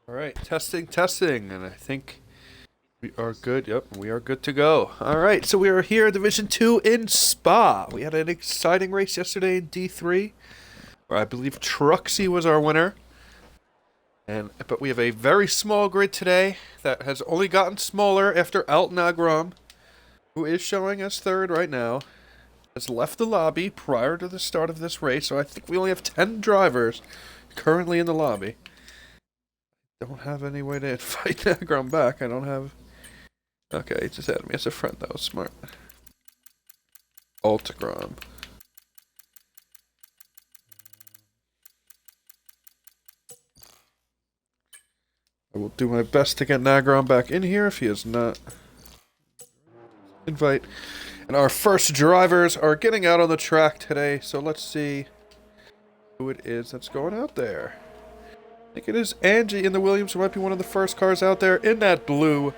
All right, testing, testing, and I think we are good. Yep, we are good to go. All right, so we are here, Division 2 in Spa. We had an exciting race yesterday in D3, where I believe Truxy was our winner. But we have a very small grid today that has only gotten smaller after Altnagram, who is showing us third right now, has left the lobby prior to the start of this race, so I think we only have 10 drivers currently in the lobby. Don't have any way to invite Nagram back. I don't have... Okay, he just added me as a friend. That was smart. Altagram. I will do my best to get Nagram back in here if he is not. Invite. And our first drivers are getting out on the track today, so let's see who it is that's going out there. I think it is Angie in the Williams, who might be one of the first cars out there in that blue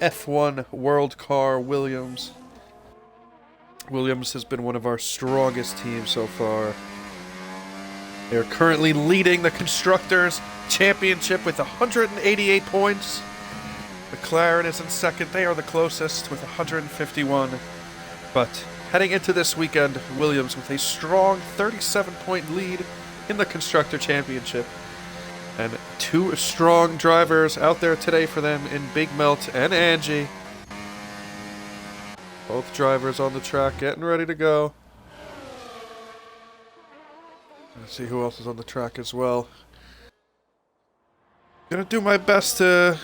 F1 World Car Williams. Williams has been one of our strongest teams so far. They are currently leading the Constructors' Championship with 188 points. McLaren is in second. They are the closest with 151. But heading into this weekend, Williams with a strong 37-point lead in the Constructor Championship. And two strong drivers out there today for them in Big Melt and Angie. Both drivers on the track getting ready to go. Let's see who else is on the track as well. Gonna do my best to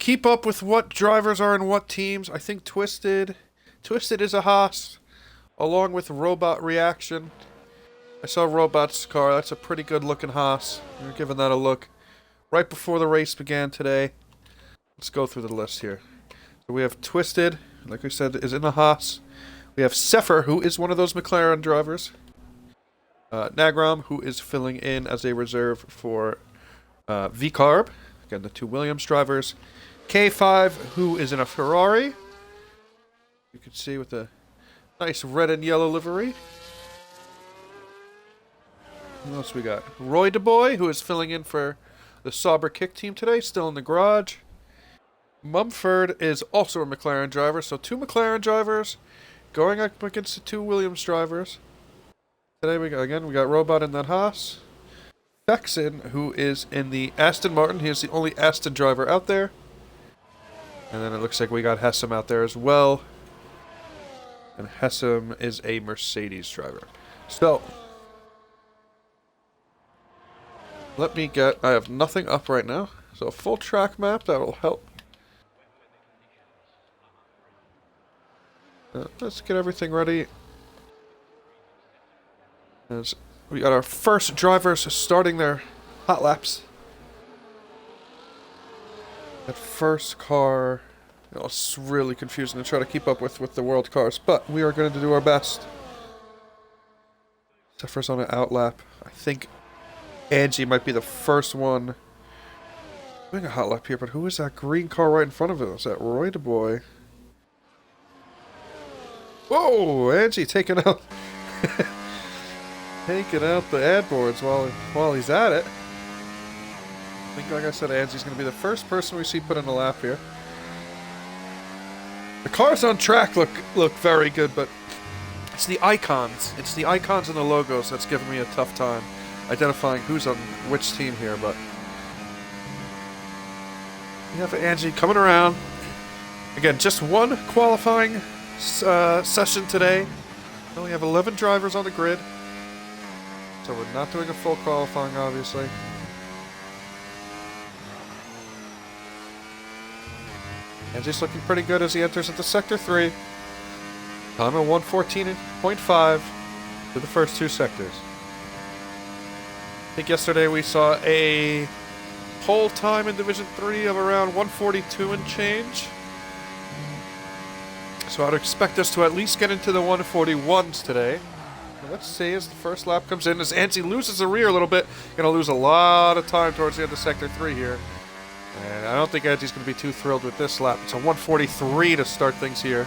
keep up with what drivers are in what teams. I think Twisted is a Haas, along with Robot Reaction. I saw Robot's car. That's a pretty good looking Haas. We're giving that a look right before the race began today. Let's go through the list here. So we have Twisted, like we said, is in the Haas. We have Sefer, who is one of those McLaren drivers. Nagram, who is filling in as a reserve for V-Carb. Again, the two Williams drivers. K5, who is in a Ferrari. You can see with the nice red and yellow livery. What else we got? Roy DeBoy, who is filling in for the Sauber Kick team today, still in the garage. Mumford is also a McLaren driver, so two McLaren drivers going up against the two Williams drivers. Today we got Robot in that Haas. Fexen, who is in the Aston Martin. He is the only Aston driver out there. And then it looks like we got Hessam out there as well. And Hessam is a Mercedes driver. So I have nothing up right now, so a full track map, that'll help. Let's get everything ready. As we got our first drivers starting their hot laps. That first car, it's really confusing to try to keep up with the world cars, but we are going to do our best. Zephyr's on an out lap. I think Angie might be the first one doing a hot lap here, but who is that green car right in front of us? Is that Roy DeBoy? Whoa! Angie taking out the ad boards while he's at it. I think, like I said, Angie's going to be the first person we see put in a lap here. The cars on track look very good, but it's the icons. It's the icons and the logos that's giving me a tough time identifying who's on which team here, but we have Angie coming around. Again, just one qualifying session today. We only have 11 drivers on the grid, so we're not doing a full qualifying, obviously. Angie's looking pretty good as he enters into Sector 3. Time at 1:14.5 for the first two sectors. I think yesterday we saw a pole time in Division 3 of around 1:42 and change. So I'd expect us to at least get into the 1:41s today. Let's see as the first lap comes in. As Angie loses the rear a little bit, going to lose a lot of time towards the end of Sector 3 here. And I don't think Angie's going to be too thrilled with this lap. It's a 1:43 to start things here.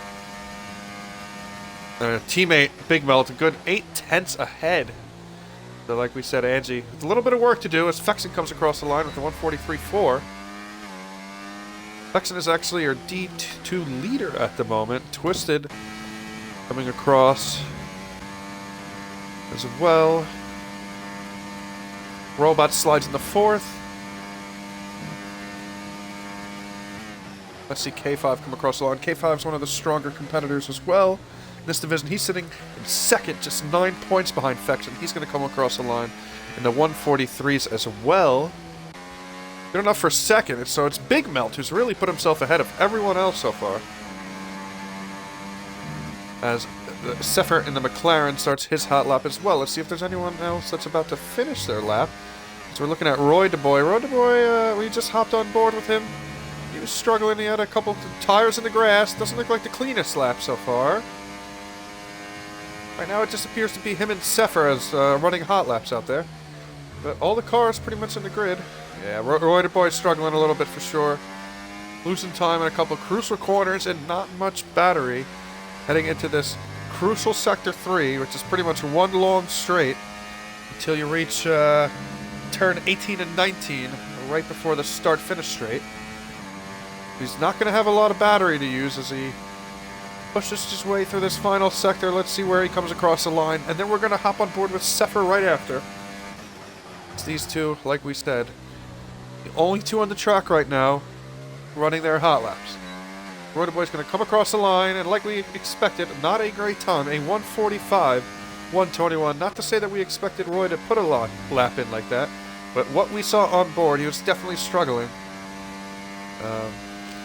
And teammate Big Melt, a good 8 tenths ahead So like we said, Angie, with a little bit of work to do as Fexen comes across the line with the 143.4. Fexen is actually our D2 leader at the moment. Twisted coming across as well. Robot slides in the 4th. Let's see K5 come across the line. K5 is one of the stronger competitors as well in this division. He's sitting in 2nd, just 9 points behind Fexen. He's going to come across the line in the 143s as well. Good enough for 2nd, so it's Big Melt who's really put himself ahead of everyone else so far. As Sefer in the McLaren starts his hot lap as well. Let's see if there's anyone else that's about to finish their lap. So we're looking at Roy DeBoy. Roy DeBoy, we just hopped on board with him. He was struggling. He had a couple tires in the grass. Doesn't look like the cleanest lap so far. Right now it just appears to be him and Sefer as running hot laps out there. But all the cars pretty much in the grid. Yeah, Roy DeBoy is struggling a little bit for sure. Losing time in a couple crucial corners and not much battery. Heading into this crucial Sector 3, which is pretty much one long straight until you reach turn 18 and 19, right before the start-finish straight. He's not going to have a lot of battery to use as he pushes his way through this final sector. Let's see where he comes across the line, and then we're going to hop on board with Sefer right after. It's these two, like we said, the only two on the track right now running their hot laps. Roy DeBoy's going to come across the line, and like we expected, not a great time, a 1:45, 1:21. Not to say that we expected Roy to put a lap in like that, but what we saw on board, he was definitely struggling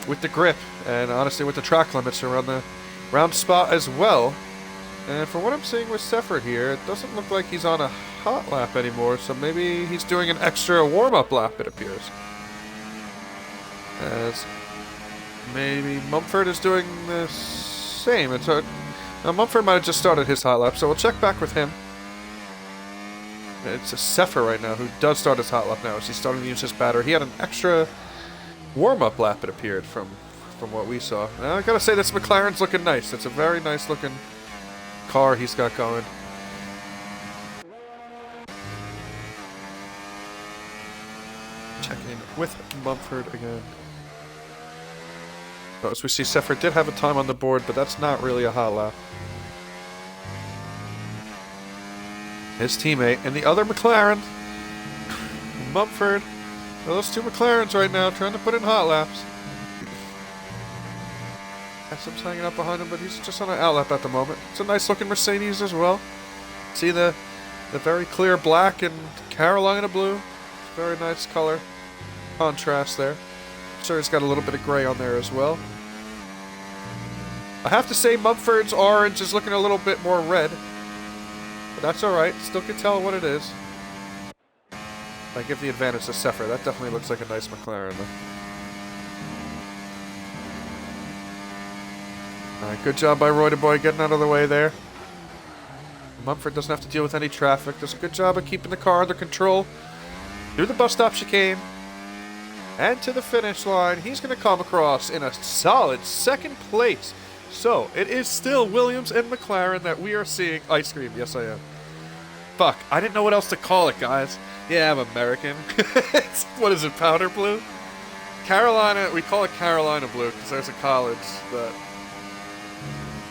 with the grip, and honestly with the track limits around the round spot as well. And from what I'm seeing with Sefer here, it doesn't look like he's on a hot lap anymore, so maybe he's doing an extra warm-up lap, it appears. As maybe Mumford is doing the same. Now Mumford might have just started his hot lap, so we'll check back with him. It's a Sefer right now who does start his hot lap now as he's starting to use his battery. He had an extra warm-up lap, it appeared, from what we saw. Now, I gotta say, this McLaren's looking nice. It's a very nice looking car he's got going. Checking in with Mumford again. Oh, as we see, Sefer did have a time on the board, but that's not really a hot lap. His teammate and the other McLaren, Mumford. Those two McLarens right now trying to put in hot laps. Essam's hanging up behind him, but he's just on an out lap at the moment. It's a nice looking Mercedes as well. See the very clear black and Carolina blue. Very nice color contrast there. Sure, it's got a little bit of gray on there as well. I have to say Mumford's orange is looking a little bit more red. But that's alright. Still can tell what it is. I give the advantage to Sefer. That definitely looks like a nice McLaren. Alright, good job by Roy DeBoy getting out of the way there. Mumford doesn't have to deal with any traffic. Does a good job of keeping the car under control. Through the bus stop chicane. And to the finish line. He's going to come across in a solid 2nd place. So, it is still Williams and McLaren that we are seeing. Ice cream, yes I am. Fuck, I didn't know what else to call it, guys. Yeah, I'm American. What is it, powder blue? Carolina, we call it Carolina blue because there's a college that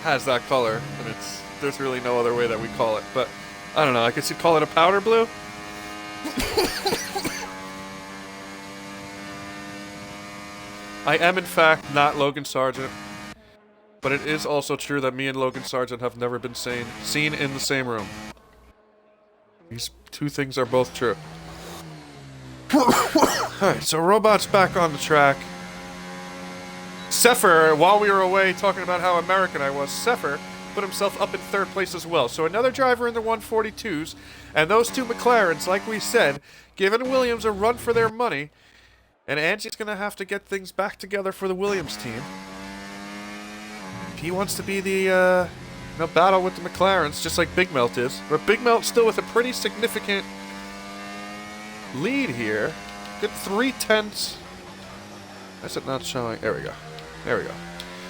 has that color, and there's really no other way that we call it. But, I don't know, I guess you'd call it a powder blue? I am, in fact, not Logan Sargent. But it is also true that me and Logan Sargent have never been seen in the same room. These two things are both true. Alright, so Robot's back on the track. Sefer, while we were away talking about how American I was, Sefer put himself up in 3rd place as well. So another driver in the 142s, and those two McLarens, like we said, giving Williams a run for their money. And Angie's going to have to get things back together for the Williams team. He wants to be the battle with the McLarens, just like Big Melt is. But Big Melt still with a pretty significant lead here. Good 3/10. Why is it not showing? There we go. There we go.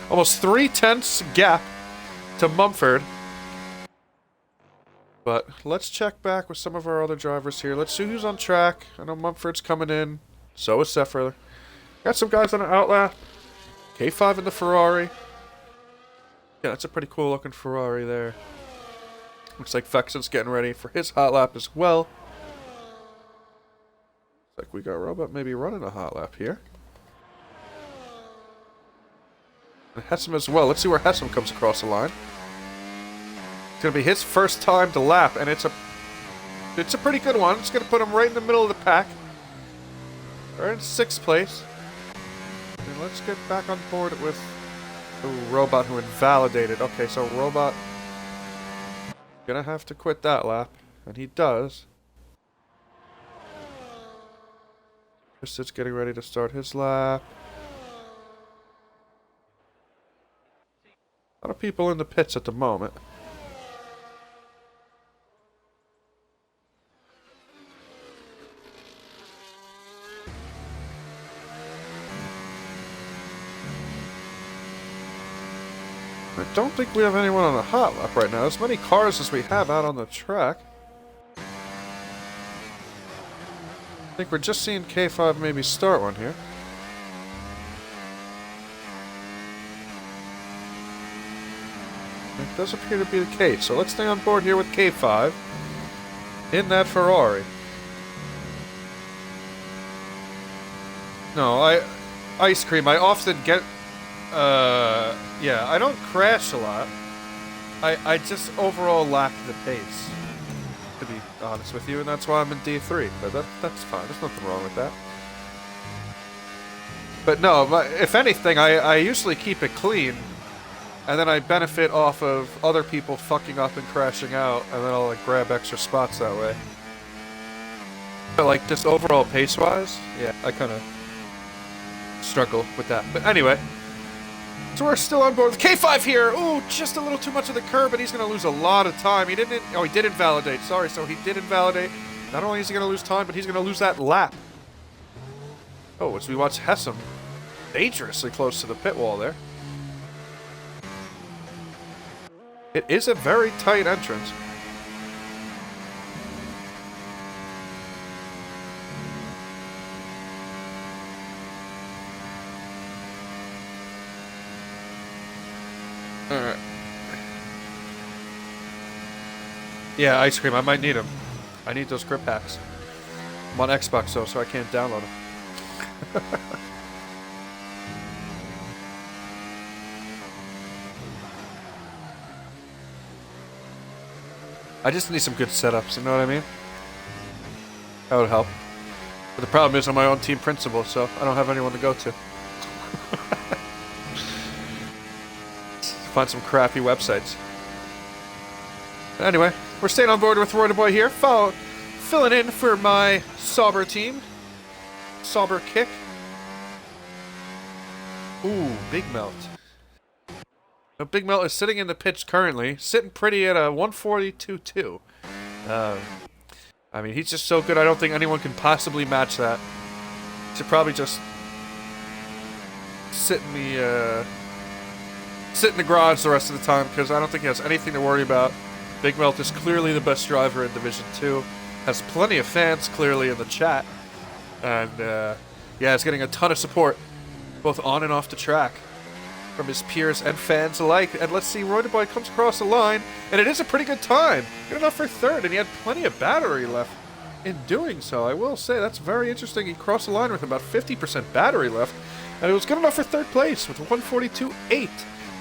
Almost 3/10 gap to Mumford. But let's check back with some of our other drivers here. Let's see who's on track. I know Mumford's coming in. So is Seffer. Got some guys on an outlap. K5 in the Ferrari. Yeah, that's a pretty cool looking Ferrari there. Looks like Fexen's getting ready for his hot lap as well. Looks like we got Robot maybe running a hot lap here. And Hessam as well. Let's see where Hessam comes across the line. It's going to be his first time to lap, and it's a pretty good one. It's going to put him right in the middle of the pack. We're in 6th place. And let's get back on board with the Robot who invalidated. Okay, so Robot gonna have to quit that lap, and he does. Twisted's getting ready to start his lap. A lot of people in the pits at the moment. I don't think we have anyone on a hot lap right now. As many cars as we have out on the track. I think we're just seeing K5 maybe start one here. It does appear to be the case. So let's stay on board here with K5 in that Ferrari. No, Ice Cream, I often get... yeah, I don't crash a lot. I just overall lack the pace, to be honest with you, and that's why I'm in D3. But that's fine. There's nothing wrong with that. But no, if anything, I usually keep it clean, and then I benefit off of other people fucking up and crashing out, and then I'll like grab extra spots that way. But like just overall pace-wise, yeah, I kind of struggle with that. But anyway. So we're still on board with K5 here. Ooh, just a little too much of the curb, but he's going to lose a lot of time. He did invalidate. Sorry, so he did invalidate. Not only is he going to lose time, but he's going to lose that lap. Oh, as we watch Hessam dangerously close to the pit wall there. It is a very tight entrance. Alright. Yeah, Ice Cream, I might need them. I need those grip packs. I'm on Xbox though, so I can't download them. I just need some good setups, you know what I mean? That would help. But the problem is I'm my own team principal, so I don't have anyone to go to. Find some crappy websites. Anyway, we're staying on board with Roy the Boy here, filling in for my Sauber team. Sauber kick. Ooh, Big Melt. Now, Big Melt is sitting in the pitch currently, sitting pretty at a 142.2. I mean, he's just so good, I don't think anyone can possibly match that. Should probably just sit in the garage the rest of the time, because I don't think he has anything to worry about. Big Melt is clearly the best driver in Division 2. Has plenty of fans, clearly, in the chat. And, yeah, is getting a ton of support, both on and off the track, from his peers and fans alike. And let's see, Roy the Boy comes across the line, and it is a pretty good time. Good enough for third, and he had plenty of battery left in doing so. I will say, that's very interesting. He crossed the line with about 50% battery left, and it was good enough for third place with 142.8.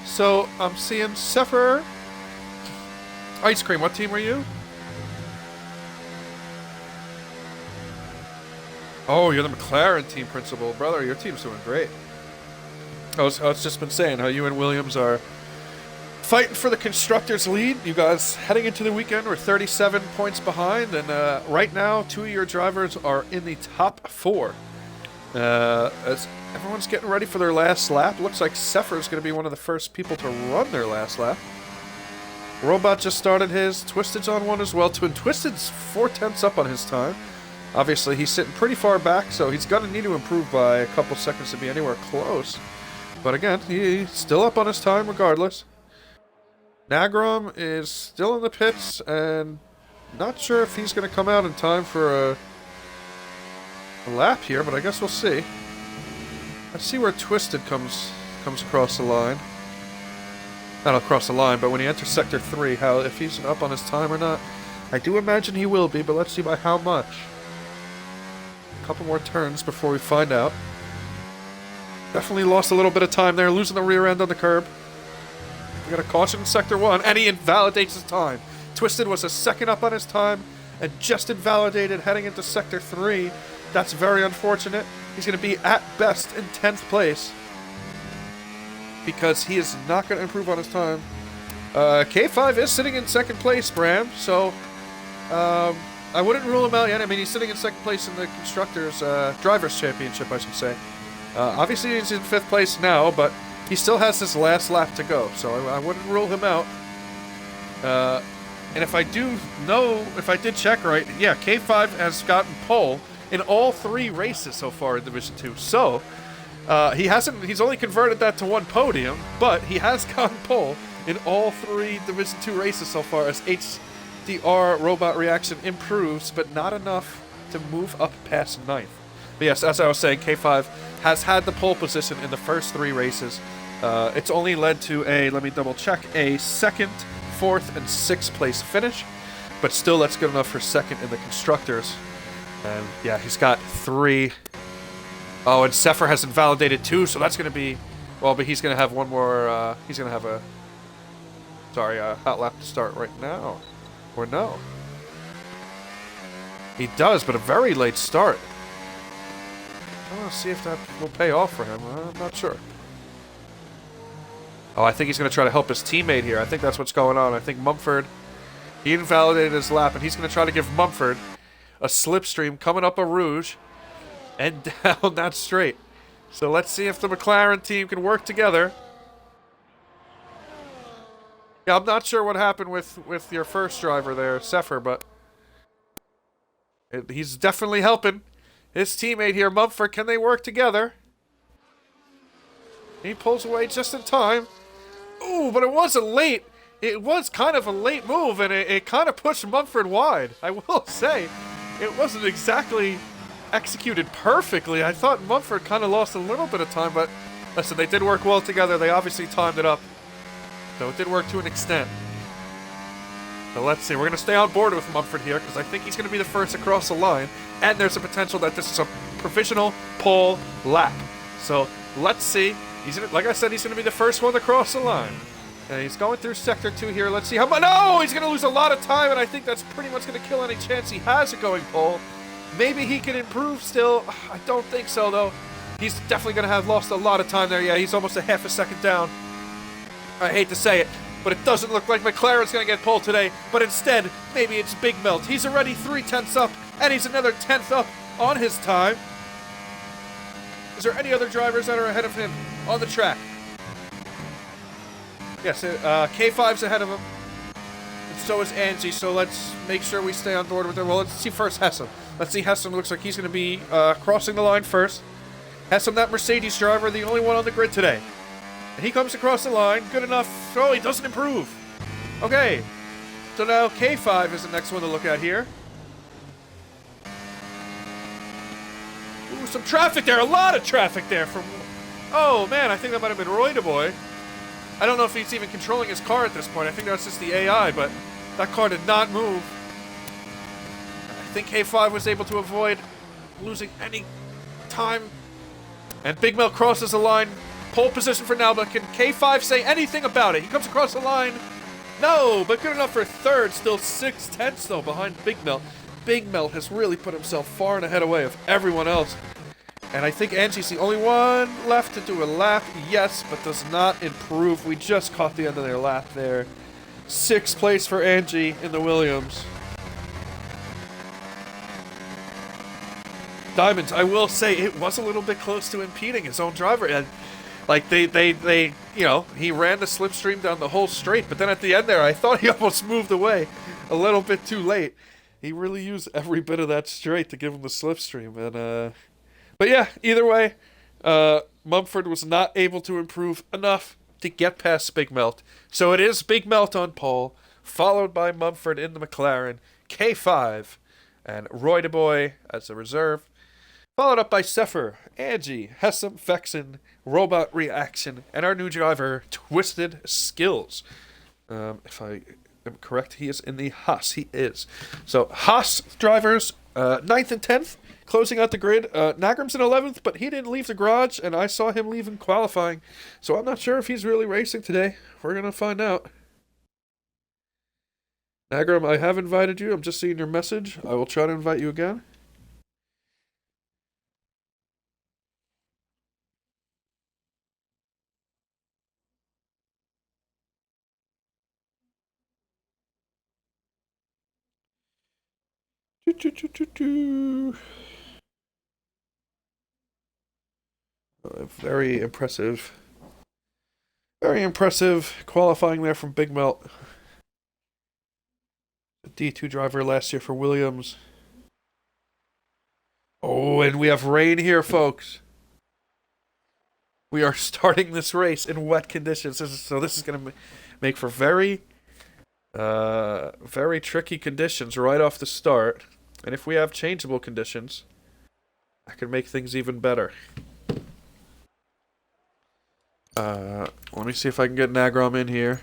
So, I'm seeing Seffer. Ice Cream, what team were you? Oh, you're the McLaren team principal. Brother, your team's doing great. I was just been saying how you and Williams are fighting for the constructors' lead. You guys, heading into the weekend, we're 37 points behind, and right now, two of your drivers are in the top 4. As everyone's getting ready for their last lap. Looks like Seffer's going to be one of the first people to run their last lap. Robot just started his. Twisted's on one as well. Twisted's 4/10 up on his time. Obviously, he's sitting pretty far back, so he's going to need to improve by a couple seconds to be anywhere close. But again, he's still up on his time regardless. Nagrom is still in the pits, and Not sure if he's going to come out in time for a lap here, but I guess we'll see. Let's see where Twisted comes across the line. Not across the line, but when he enters Sector 3, if he's up on his time or not. I do imagine he will be, but let's see by how much. A couple more turns before we find out. Definitely lost a little bit of time there, losing the rear end on the curb. We got a caution in Sector 1, and he invalidates his time. Twisted was a second up on his time, and just invalidated heading into Sector 3. That's very unfortunate. He's going to be, at best, in 10th place. Because he is not going to improve on his time. K5 is sitting in second place, Bram, so I wouldn't rule him out yet. I mean, he's sitting in second place in the Constructors' Drivers' Championship, I should say. Obviously, he's in 5th place now, but he still has this last lap to go, so I wouldn't rule him out. And if I did check right, yeah, K5 has gotten pole in all 3 races so far in Division 2. So, he's only converted that to 1 podium, but he has gotten pole in all 3 Division 2 races so far as HDR robot reaction improves, but not enough to move up past 9th. But yes, as I was saying, K5 has had the pole position in the first 3 races. It's only led to let me double check, a 2nd, 4th, and 6th place finish, but still that's good enough for 2nd in the Constructors. And yeah, he's got 3. Oh, and Sefer has invalidated 2, so that's going to be... Well, but he's going to have one more... he's going to have a... Sorry, hot lap to start right now. Or no. He does, but a very late start. I want to see if that will pay off for him. I'm not sure. Oh, I think he's going to try to help his teammate here. I think that's what's going on. I think Mumford... He invalidated his lap, and he's going to try to give Mumford a slipstream coming up a Rouge and down that straight. So let's see if the McLaren team can work together. Yeah, I'm not sure what happened with your first driver there, Sefer, but he's definitely helping his teammate here, Mumford. Can they work together? He pulls away just in time. Ooh, but it was kind of a late move, and it kind of pushed Mumford wide. I will say, it wasn't exactly executed perfectly. I thought Mumford kind of lost a little bit of time, but listen, they did work well together. They obviously timed it up, so it did work to an extent. So let's see. We're going to stay on board with Mumford here because I think he's going to be the first across the line, and there's a potential that this is a provisional pole lap. So let's see. Like I said, he's going to be the first one to cross the line. And he's going through Sector 2 here. Let's see how much... No! He's going to lose a lot of time, and I think that's pretty much going to kill any chance he has of going pole. Maybe he can improve still. I don't think so, though. He's definitely going to have lost a lot of time there. Yeah, he's almost a half a second down. I hate to say it, but it doesn't look like McLaren's going to get pole today. But instead, maybe it's Big Melt. He's already 3/10 up, and he's another 10th up on his time. Is there any other drivers that are ahead of him on the track? Yes, K5's ahead of him. And so is Angie, so let's make sure we stay on board with him. Well, let's see first Hessam. Let's see, Hessam looks like he's going to be crossing the line first. Hessam, that Mercedes driver, the only one on the grid today. And he comes across the line, good enough. Oh, he doesn't improve. Okay, so now K5 is the next one to look at here. Ooh, some traffic there, a lot of traffic there from... Oh, man, I think that might have been Roy the Boy. I don't know if he's even controlling his car at this point. I think that's just the AI, but that car did not move. I think K5 was able to avoid losing any time. And Big Mel crosses the line. Pole position for now, but can K5 say anything about it? He comes across the line. No, but good enough for 3rd. Still 6/10 though behind Big Mel. Big Mel has really put himself far and ahead away of everyone else. And I think Angie's the only one left to do a lap. Yes, but does not improve. We just caught the end of their lap there. 6th place for Angie in the Williams. Diamonds, I will say it was a little bit close to impeding his own driver. And like they you know, he ran the slipstream down the whole straight, but then at the end there, I thought he almost moved away a little bit too late. He really used every bit of that straight to give him the slipstream. And but yeah, either way, Mumford was not able to improve enough to get past Big Melt. So it is Big Melt on pole, followed by Mumford in the McLaren. K5, and Roy De Boy as a reserve. Followed up by Sepher, Angie, Hessam, Vexen, Robot Reaction, and our new driver, Twisted Skills. If I am correct, he is in the Haas. He is. So, Haas drivers, 9th and 10th, closing out the grid. Nagram's in 11th, but he didn't leave the garage, and I saw him leave in qualifying. So, I'm not sure if he's really racing today. We're going to find out. Nagram, I have invited you. I'm just seeing your message. I will try to invite you again. Very impressive. Very impressive qualifying there from Big Melt. The D2 driver last year for Williams. Oh, and we have rain here, folks. We are starting this race in wet conditions. So this is going to make for very tricky conditions right off the start. And if we have changeable conditions, that could make things even better. Let me see if I can get Nagram in here.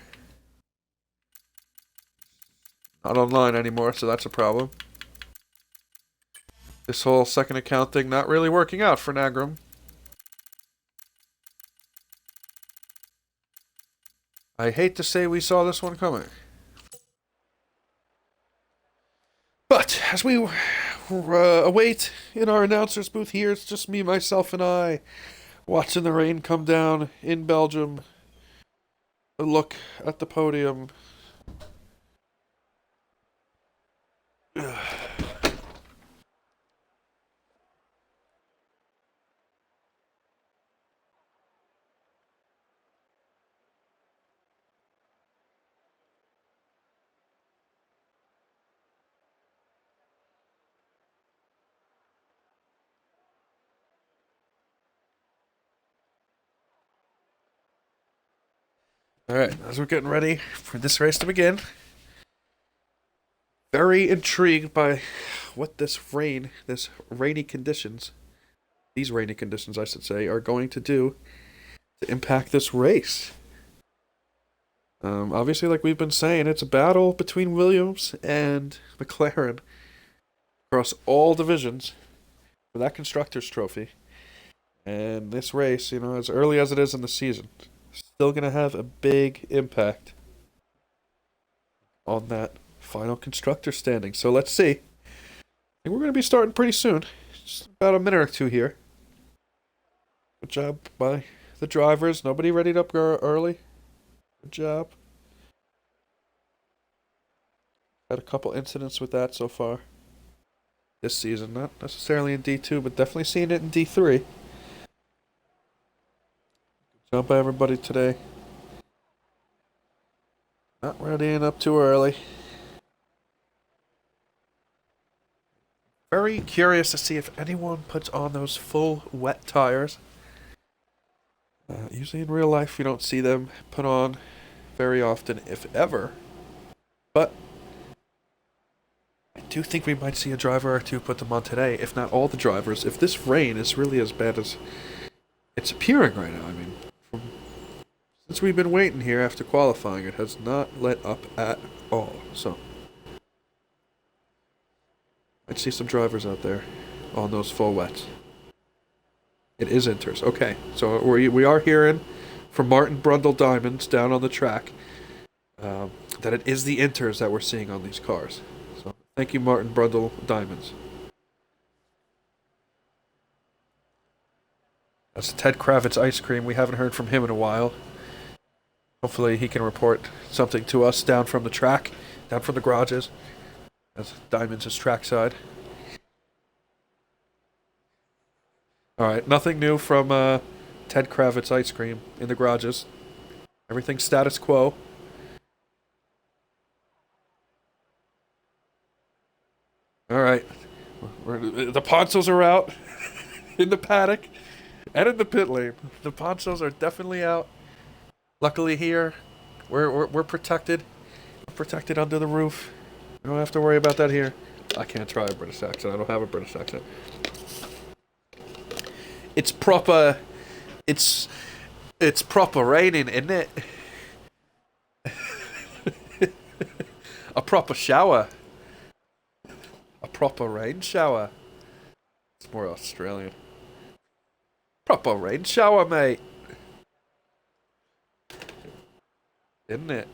Not online anymore, so that's a problem. This whole second account thing not really working out for Nagram. I hate to say we saw this one coming. But as we await in our announcer's booth here, it's just me, myself, and I watching the rain come down in Belgium. A look at the podium. Alright, as we're getting ready for this race to begin, very intrigued by what these rainy conditions, I should say, are going to do to impact this race. Obviously, like we've been saying, it's a battle between Williams and McLaren across all divisions for that Constructors' Trophy. And this race, as early as it is in the season, still going to have a big impact on that final constructor standing. So let's see. I think we're going to be starting pretty soon. Just about a minute or two here. Good job by the drivers. Nobody ready to go early. Good job. Had a couple incidents with that so far this season. Not necessarily in D2, but definitely seeing it in D3. Good job by everybody today. Not readying up too early. Very curious to see if anyone puts on those full wet tires. Usually in real life, you don't see them put on very often, if ever. But I do think we might see a driver or two put them on today, if not all the drivers. If this rain is really as bad as it's appearing right now, since we've been waiting here after qualifying, it has not let up at all. So I'd see some drivers out there on those full wets. It is inters. Okay, so we are hearing from Martin Brundle Diamonds down on the track that it is the inters that we're seeing on these cars. So thank you, Martin Brundle Diamonds. That's Ted Kravitz Ice Cream. We haven't heard from him in a while. Hopefully he can report something to us down from the track, down from the garages, as Diamonds is trackside. Alright, nothing new from Ted Kravitz Ice Cream in the garages. Everything status quo. Alright. The Ponzos are out in the paddock and in the pit lane. The Ponzos are definitely out. Luckily here, we're protected. We're protected under the roof. We don't have to worry about that here. I can't try a British accent. I don't have a British accent. It's proper... It's proper raining, isn't it? A proper shower. A proper rain shower. It's more Australian. Proper rain shower, mate. Isn't it?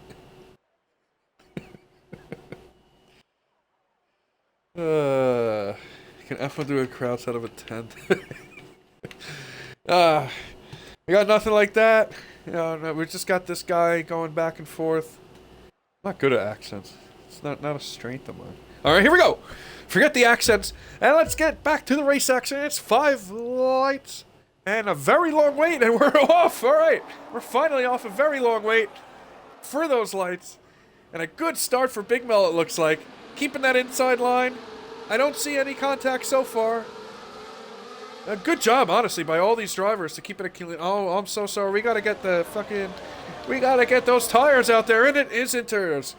Can F1 do a crowd set of a tent? I got nothing like that. You know, no, we just got this guy going back and forth. I'm not good at accents. It's not a strength of mine. Alright, here we go. Forget the accents. And let's get back to the race action. It's 5 lights and a very long wait, and we're off. Alright, we're finally off a very long wait for those lights. And a good start for Big Mel, it looks like. Keeping that inside line. I don't see any contact so far. A good job, honestly, by all these drivers to keep it a clean. Oh, I'm so sorry. We gotta get the fucking... We gotta get those tires out there, and it isn't theirs.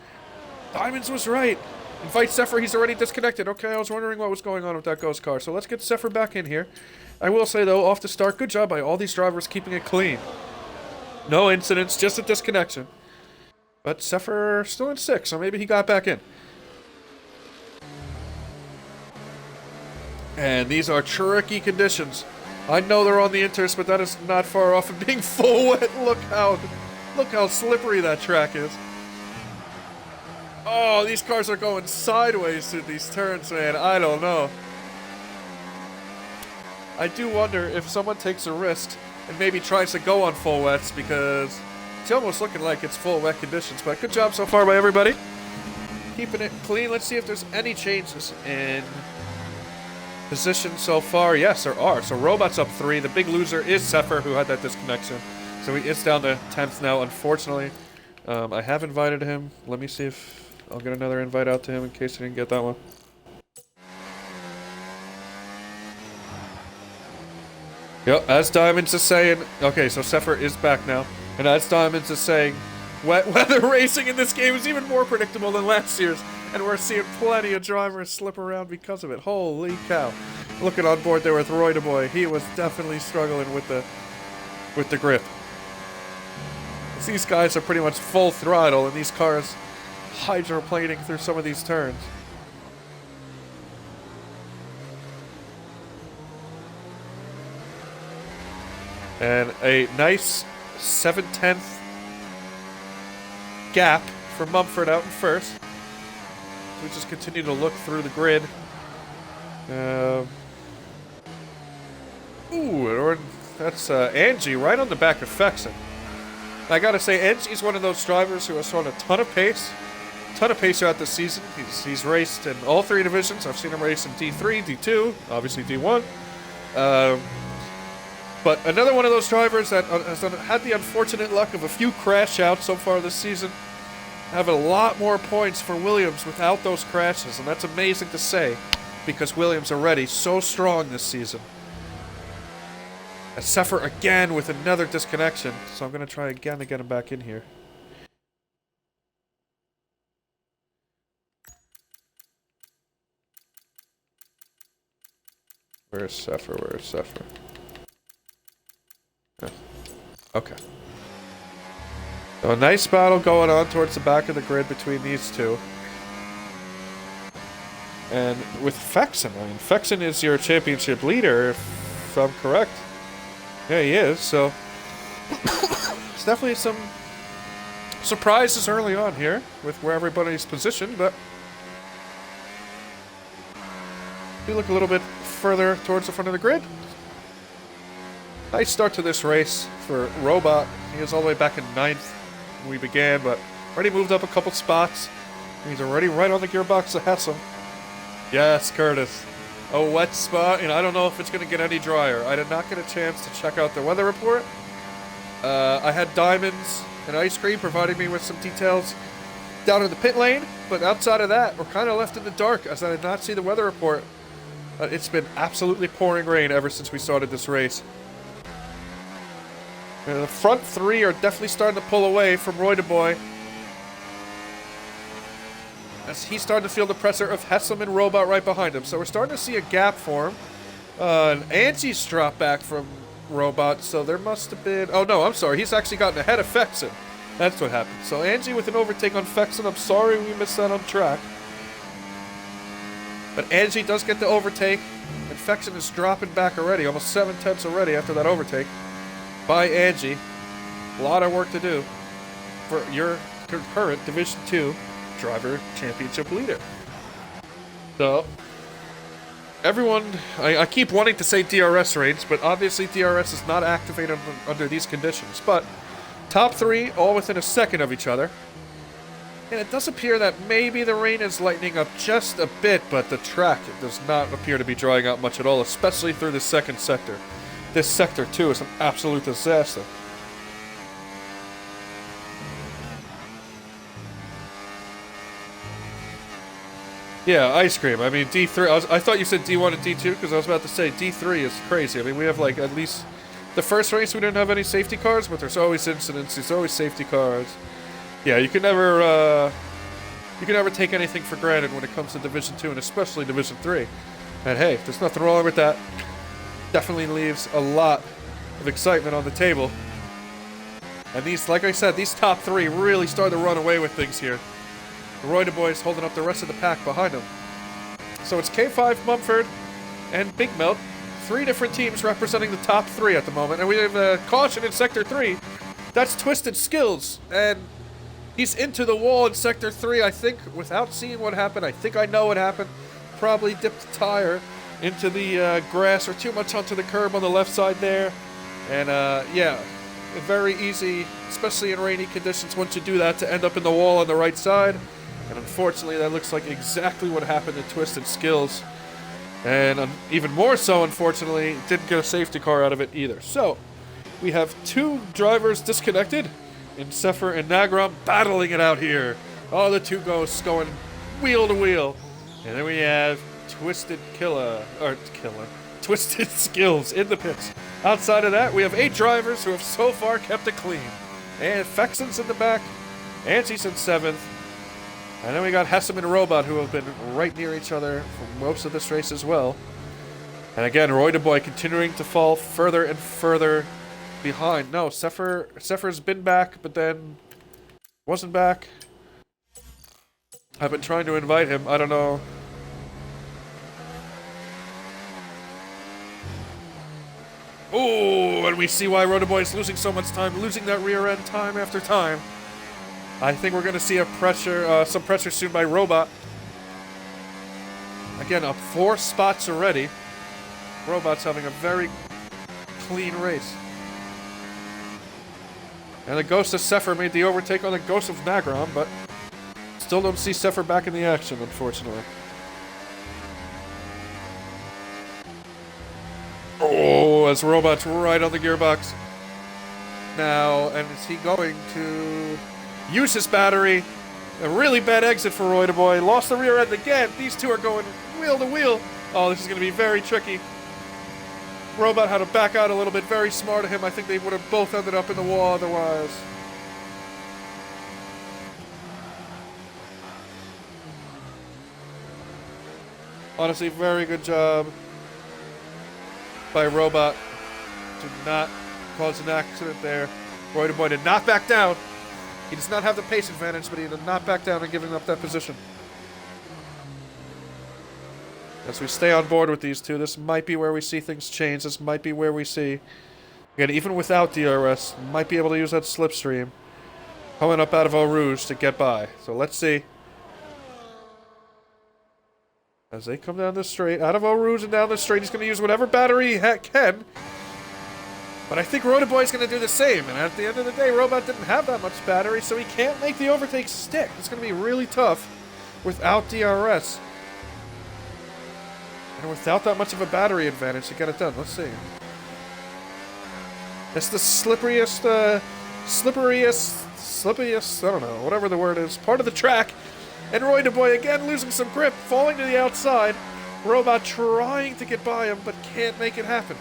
Diamonds was right. Invite Zephyr, he's already disconnected. Okay, I was wondering what was going on with that ghost car. So let's get Zephyr back in here. I will say, though, off the start, good job by all these drivers keeping it clean. No incidents, just a disconnection. But Zephyr still in 6th, so maybe he got back in. And these are tricky conditions. I know they're on the inters, but that is not far off of being full wet. Look how slippery that track is. Oh, these cars are going sideways through these turns, man. I don't know. I do wonder if someone takes a risk and maybe tries to go on full wets, because it's almost looking like it's full wet conditions. But good job so far by everybody. Keeping it clean. Let's see if there's any changes in position so far. Yes, there are. So Robot's up 3. The big loser is Zephyr, who had that disconnection. So he is down to 10th now, unfortunately. I have invited him. Let me see if I'll get another invite out to him in case he didn't get that one. Yep, as Diamonds is saying... Okay, so Zephyr is back now. And as Diamonds is saying, wet weather racing in this game is even more predictable than last year's. And we're seeing plenty of drivers slip around because of it. Holy cow. Looking on board there with Roy DeBoy. He was definitely struggling with the grip. These guys are pretty much full throttle, and these cars hydroplaning through some of these turns. And a nice 7/10 gap for Mumford out in first. We just continue to look through the grid. Ooh, that's Angie right on the back of Fexen. I gotta say, Angie's one of those drivers who has shown a ton of pace. Throughout the season. He's raced in all 3 divisions. I've seen him race in D3, D2, obviously D1. But another one of those drivers that has had the unfortunate luck of a few crash outs so far this season. Have a lot more points for Williams without those crashes, and that's amazing to say, because Williams already so strong this season. And Zephyr again with another disconnection, so I'm going to try again to get him back in here. Where's Zephyr? Where's Zephyr? Yeah. Okay. So a nice battle going on towards the back of the grid between these two. And with Fexen, I mean, Fexen is your championship leader, if I'm correct. Yeah, he is, so... There's definitely some surprises early on here with where everybody's positioned, but... We look a little bit further towards the front of the grid. Nice start to this race for Robot. He is all the way back in 9th when we began, but already moved up a couple spots. He's already right on the gearbox of Hessel. Yes, Curtis. A wet spot, and I don't know if it's going to get any drier. I did not get a chance to check out the weather report. I had Diamonds and Ice Cream providing me with some details down in the pit lane, but outside of that, we're kind of left in the dark as I did not see the weather report. It's been absolutely pouring rain ever since we started this race. The front 3 are definitely starting to pull away from Roy DeBoy. as he's starting to feel the pressure of Hessam and Robot right behind him. So we're starting to see a gap form. And Angie's dropped back from Robot, so there must have been... Oh, no, I'm sorry. He's actually gotten ahead of Fexen. That's what happened. So Angie with an overtake on Fexen. I'm sorry we missed that on track. But Angie does get the overtake, and Fexen is dropping back already, almost 7/10 already after that overtake by Angie. A lot of work to do for your current Division 2 Driver Championship leader. So, everyone, I keep wanting to say DRS range, but obviously DRS is not activated under these conditions. But top three, all within a second of each other. And it does appear that maybe the rain is lightening up just a bit, but the track does not appear to be drying out much at all, especially through the second sector. This sector, too, is an absolute disaster. Yeah, ice cream. I mean, D3... I thought you said D1 and D2, because I was about to say D3 is crazy. I mean, we have, like, at least... The first race, we didn't have any safety cars, but there's always incidents. There's always safety cars. Yeah, you can never take anything for granted when it comes to Division 2, and especially Division 3. And hey, there's nothing wrong with that. Definitely leaves a lot of excitement on the table. And these, like I said, these top three really started to run away with things here. The Reuter boys holding up the rest of the pack behind them. So it's K5, Mumford, and Big Melt. Three different teams representing the top three at the moment. And we have a caution in Sector 3. That's Twisted Skills. And he's into the wall in Sector 3, I think, without seeing what happened. I think I know what happened. Probably dipped the tire into the grass or too much onto the curb on the left side there. And, yeah, very easy, especially in rainy conditions, once you do that, to end up in the wall on the right side. And unfortunately, that looks like exactly what happened to Twisted Skills. And even more so, unfortunately, didn't get a safety car out of it either. So, we have two drivers disconnected, and Sefer and Nagram battling it out here. Oh, the two ghosts going wheel to wheel. And then we have Twisted Skills in the pits. Outside of that, we have 8 drivers who have so far kept it clean. And Fexen's in the back, Angie's in 7th. And then we got Hessam and Robot, who have been right near each other for most of this race as well. And again, Reuter boy continuing to fall further and further behind. No, Sefer's been back, but then wasn't back. I've been trying to invite him. I don't know. Oh, and we see why Reuter boy is losing so much time, losing that rear end time after time. I think we're going to see some pressure soon by Robot. Again, up 4 spots already. Robot's having a very clean race. And the Ghost of Sefer made the overtake on the Ghost of Nagram, but still don't see Sefer back in the action, unfortunately. Oh, as Robot's right on the gearbox. Now, and is he going to use his battery? A really bad exit for Reuter boy. Lost the rear end again. These two are going wheel to wheel. Oh, this is going to be very tricky. Robot had to back out a little bit. Very smart of him. I think they would have both ended up in the wall otherwise. Honestly, very good job by Robot to not cause an accident there. Reuter boy did not back down. He does not have the pace advantage, but he did not back down and giving up that position. As we stay on board with these two, this might be where we see things change. This might be where we see, again, even without DRS, might be able to use that slipstream coming up out of Eau Rouge to get by. So let's see. As they come down the straight, out of Eau Rouge and down the straight, he's going to use whatever battery he can. But I think Reuter boy is going to do the same. And at the end of the day, Robot didn't have that much battery, so he can't make the overtake stick. It's going to be really tough without DRS. And without that much of a battery advantage to get it done. Let's see. It's the slipperiest, I don't know, whatever the word is, part of the track. And Reuter boy again losing some grip, falling to the outside. Robot trying to get by him, but can't make it happen.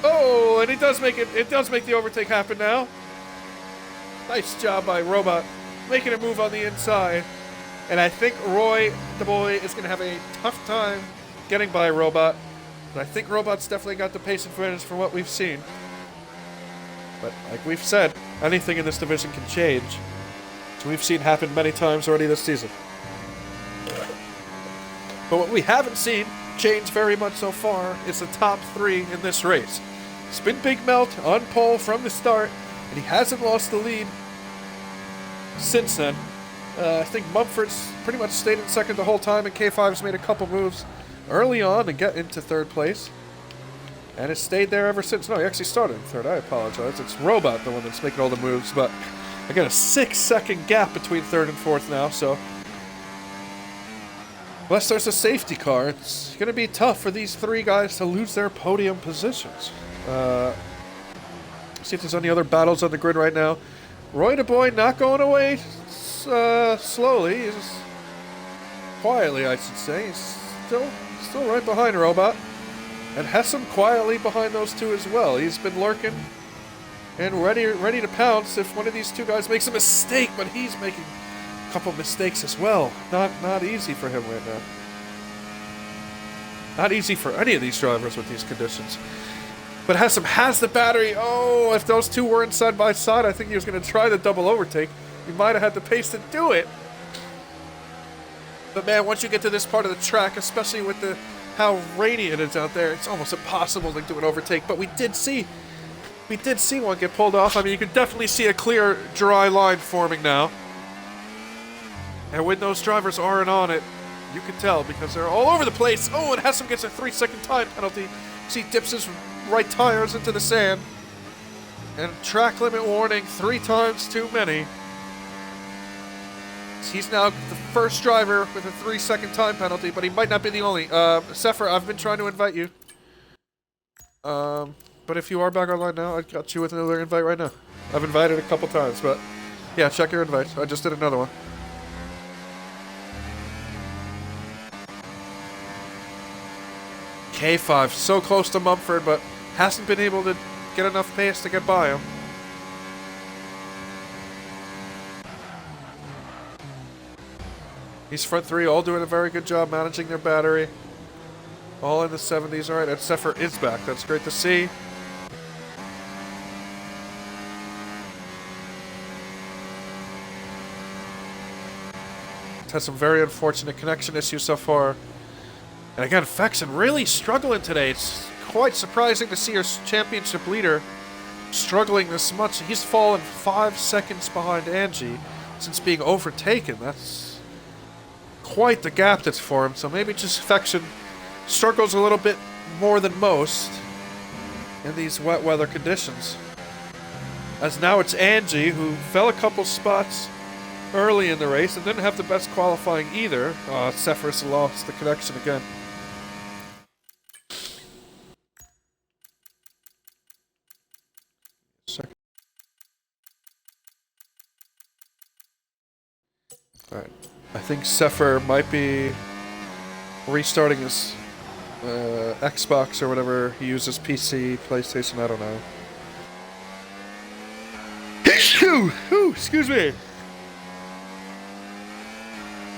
Oh, and it does make the overtake happen now. Nice job by Robot, making a move on the inside. And I think Roy, the boy, is going to have a tough time getting by Robot. But I think Robot's definitely got the pace advantage from what we've seen. But like we've said, anything in this division can change. So we've seen happen many times already this season. But what we haven't seen change very much so far is the top three in this race. It's been Big Melt on pole from the start, and he hasn't lost the lead since then. I think Mumford's pretty much stayed in second the whole time, and K5's made a couple moves early on to get into third place. And has stayed there ever since. No, he actually started in third. I apologize. It's Robot, the one that's making all the moves. But I got a 6-second gap between third and fourth now, so unless there's a safety car, it's going to be tough for these three guys to lose their podium positions. See if there's any other battles on the grid right now. Roy the boy not going away slowly. He's quietly, I should say. He's still right behind Robot. And Hessam quietly behind those two as well. He's been lurking and ready to pounce if one of these two guys makes a mistake, but he's making a couple mistakes as well. Not easy for him right now. Not easy for any of these drivers with these conditions. But Hessam has the battery. Oh, if those two weren't side by side, I think he was going to try the double overtake. He might have had the pace to do it. But man, once you get to this part of the track, especially with how rainy it is out there, it's almost impossible to do an overtake. But we did see one get pulled off. I mean, you could definitely see a clear, dry line forming now. And when those drivers aren't on it, you can tell because they're all over the place. Oh, and Hessam gets a 3-second time penalty. See, dips his right tires into the sand. And track limit warning 3 times too many. He's now the first driver with a 3-second time penalty, but he might not be the only. Sefer, I've been trying to invite you. But if you are back online now, I got you with another invite right now. I've invited a couple times, but yeah, check your invites. I just did another one. K5, so close to Mumford, but hasn't been able to get enough pace to get by him. These front three all doing a very good job managing their battery. All in the 70s. All right, and Sefer is back. That's great to see. It's had some very unfortunate connection issues so far. And again, Fexen really struggling today. It's quite surprising to see our championship leader struggling this much. He's fallen 5 seconds behind Angie since being overtaken. That's quite the gap that's for him. So maybe just Fexen struggles a little bit more than most in these wet weather conditions. As now it's Angie, who fell a couple spots early in the race and didn't have the best qualifying either. Sefer's lost the connection again. Second. Alright. I think Sefer might be restarting his Xbox or whatever he uses, PC, PlayStation, I don't know. Excuse me.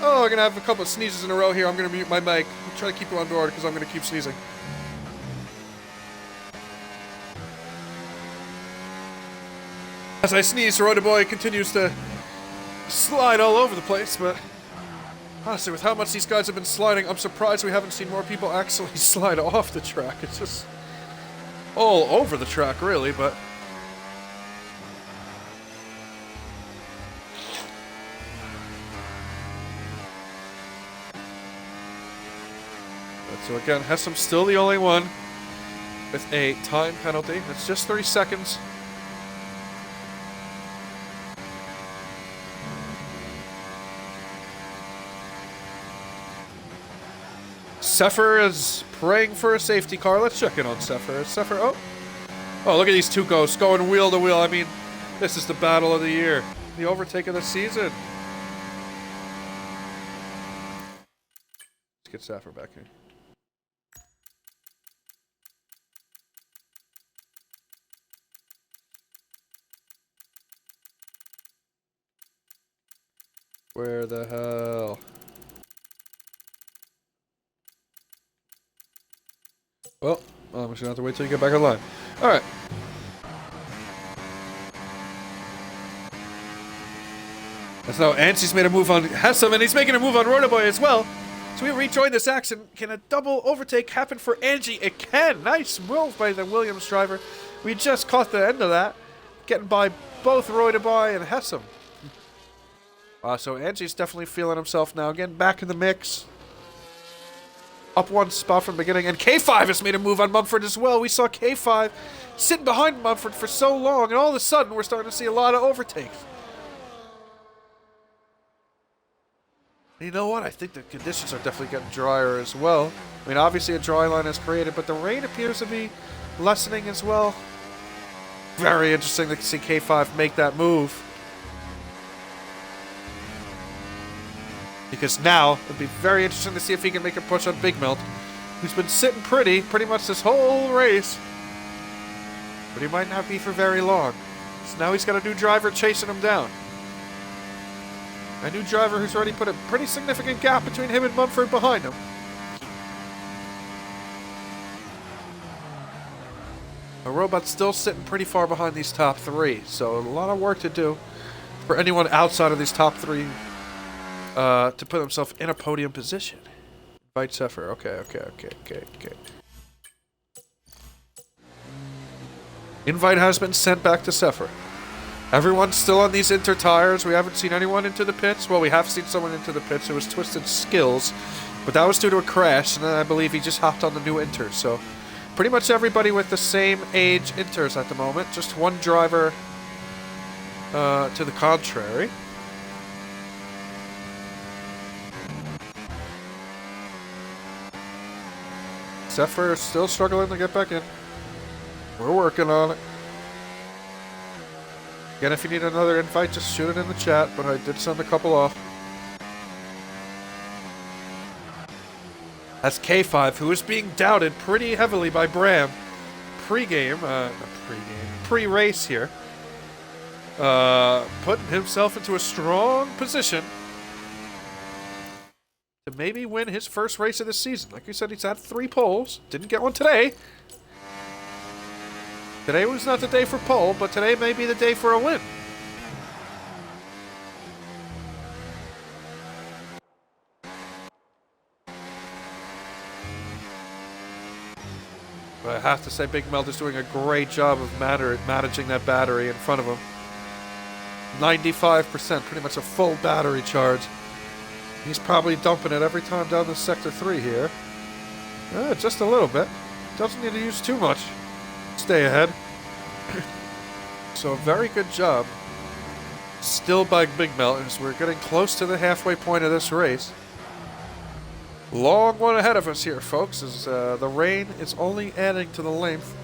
Oh, I'm gonna have a couple of sneezes in a row here. I'm gonna mute my mic. I'm trying to keep you on board because I'm gonna keep sneezing. As I sneeze, Roy Boy continues to slide all over the place, but honestly, with how much these guys have been sliding, I'm surprised we haven't seen more people actually slide off the track. It's just all over the track, really, but so again, Hessam's still the only one with a time penalty. It's just 30 seconds. Sefer is praying for a safety car. Let's check in on Sefer. Sefer, oh, look at these two ghosts going wheel to wheel. I mean, this is the battle of the year. The overtake of the season. Let's get Sefer back here. Where the hell? Well, I'm just gonna have to wait till you get back online. Alright. So Ansie's made a move on Hessam, and he's making a move on Rotoboy as well. So we rejoin this action. Can a double overtake happen for Angie? It can. Nice move by the Williams driver. We just caught the end of that. Getting by both Rotoboy and Hessam. So Angie's definitely feeling himself now. Getting back in the mix. Up one spot from the beginning. And K5 has made a move on Mumford as well. We saw K5 sitting behind Mumford for so long. And all of a sudden, we're starting to see a lot of overtakes. You know what? I think the conditions are definitely getting drier as well. I mean, obviously a dry line is created, but the rain appears to be lessening as well. Very interesting to see K5 make that move. Because now, it'd be very interesting to see if he can make a push on Big Melt, who's been sitting pretty much this whole race. But he might not be for very long. So now he's got a new driver chasing him down. A new driver who's already put a pretty significant gap between him and Mumford behind him. A robot's still sitting pretty far behind these top three, so a lot of work to do for anyone outside of these top three to put himself in a podium position. Invite Zephyr. Okay. Invite has been sent back to Zephyr. Everyone's still on these Inter tires. We haven't seen anyone into the pits. Well, we have seen someone into the pits. It was Twisted Skills, but that was due to a crash, and then I believe he just hopped on the new Inter. So pretty much everybody with the same age Inters at the moment. Just one driver to the contrary. Zephyr is still struggling to get back in. We're working on it. Again, if you need another invite, just shoot it in the chat, but I did send a couple off. That's K5, who is being doubted pretty heavily by Bram. Pre-race here. Putting himself into a strong position to maybe win his first race of the season. Like we said, he's had 3 poles. Didn't get one today. Today was not the day for pole, but today may be the day for a win. But I have to say, Big Melt is doing a great job of managing that battery in front of him. 95%, pretty much a full battery charge. He's probably dumping it every time down the Sector 3 here. Just a little bit. Doesn't need to use too much. Stay ahead. So, very good job. Still by Big Melt as we're getting close to the halfway point of this race. Long one ahead of us here, folks, as the rain is only adding to the length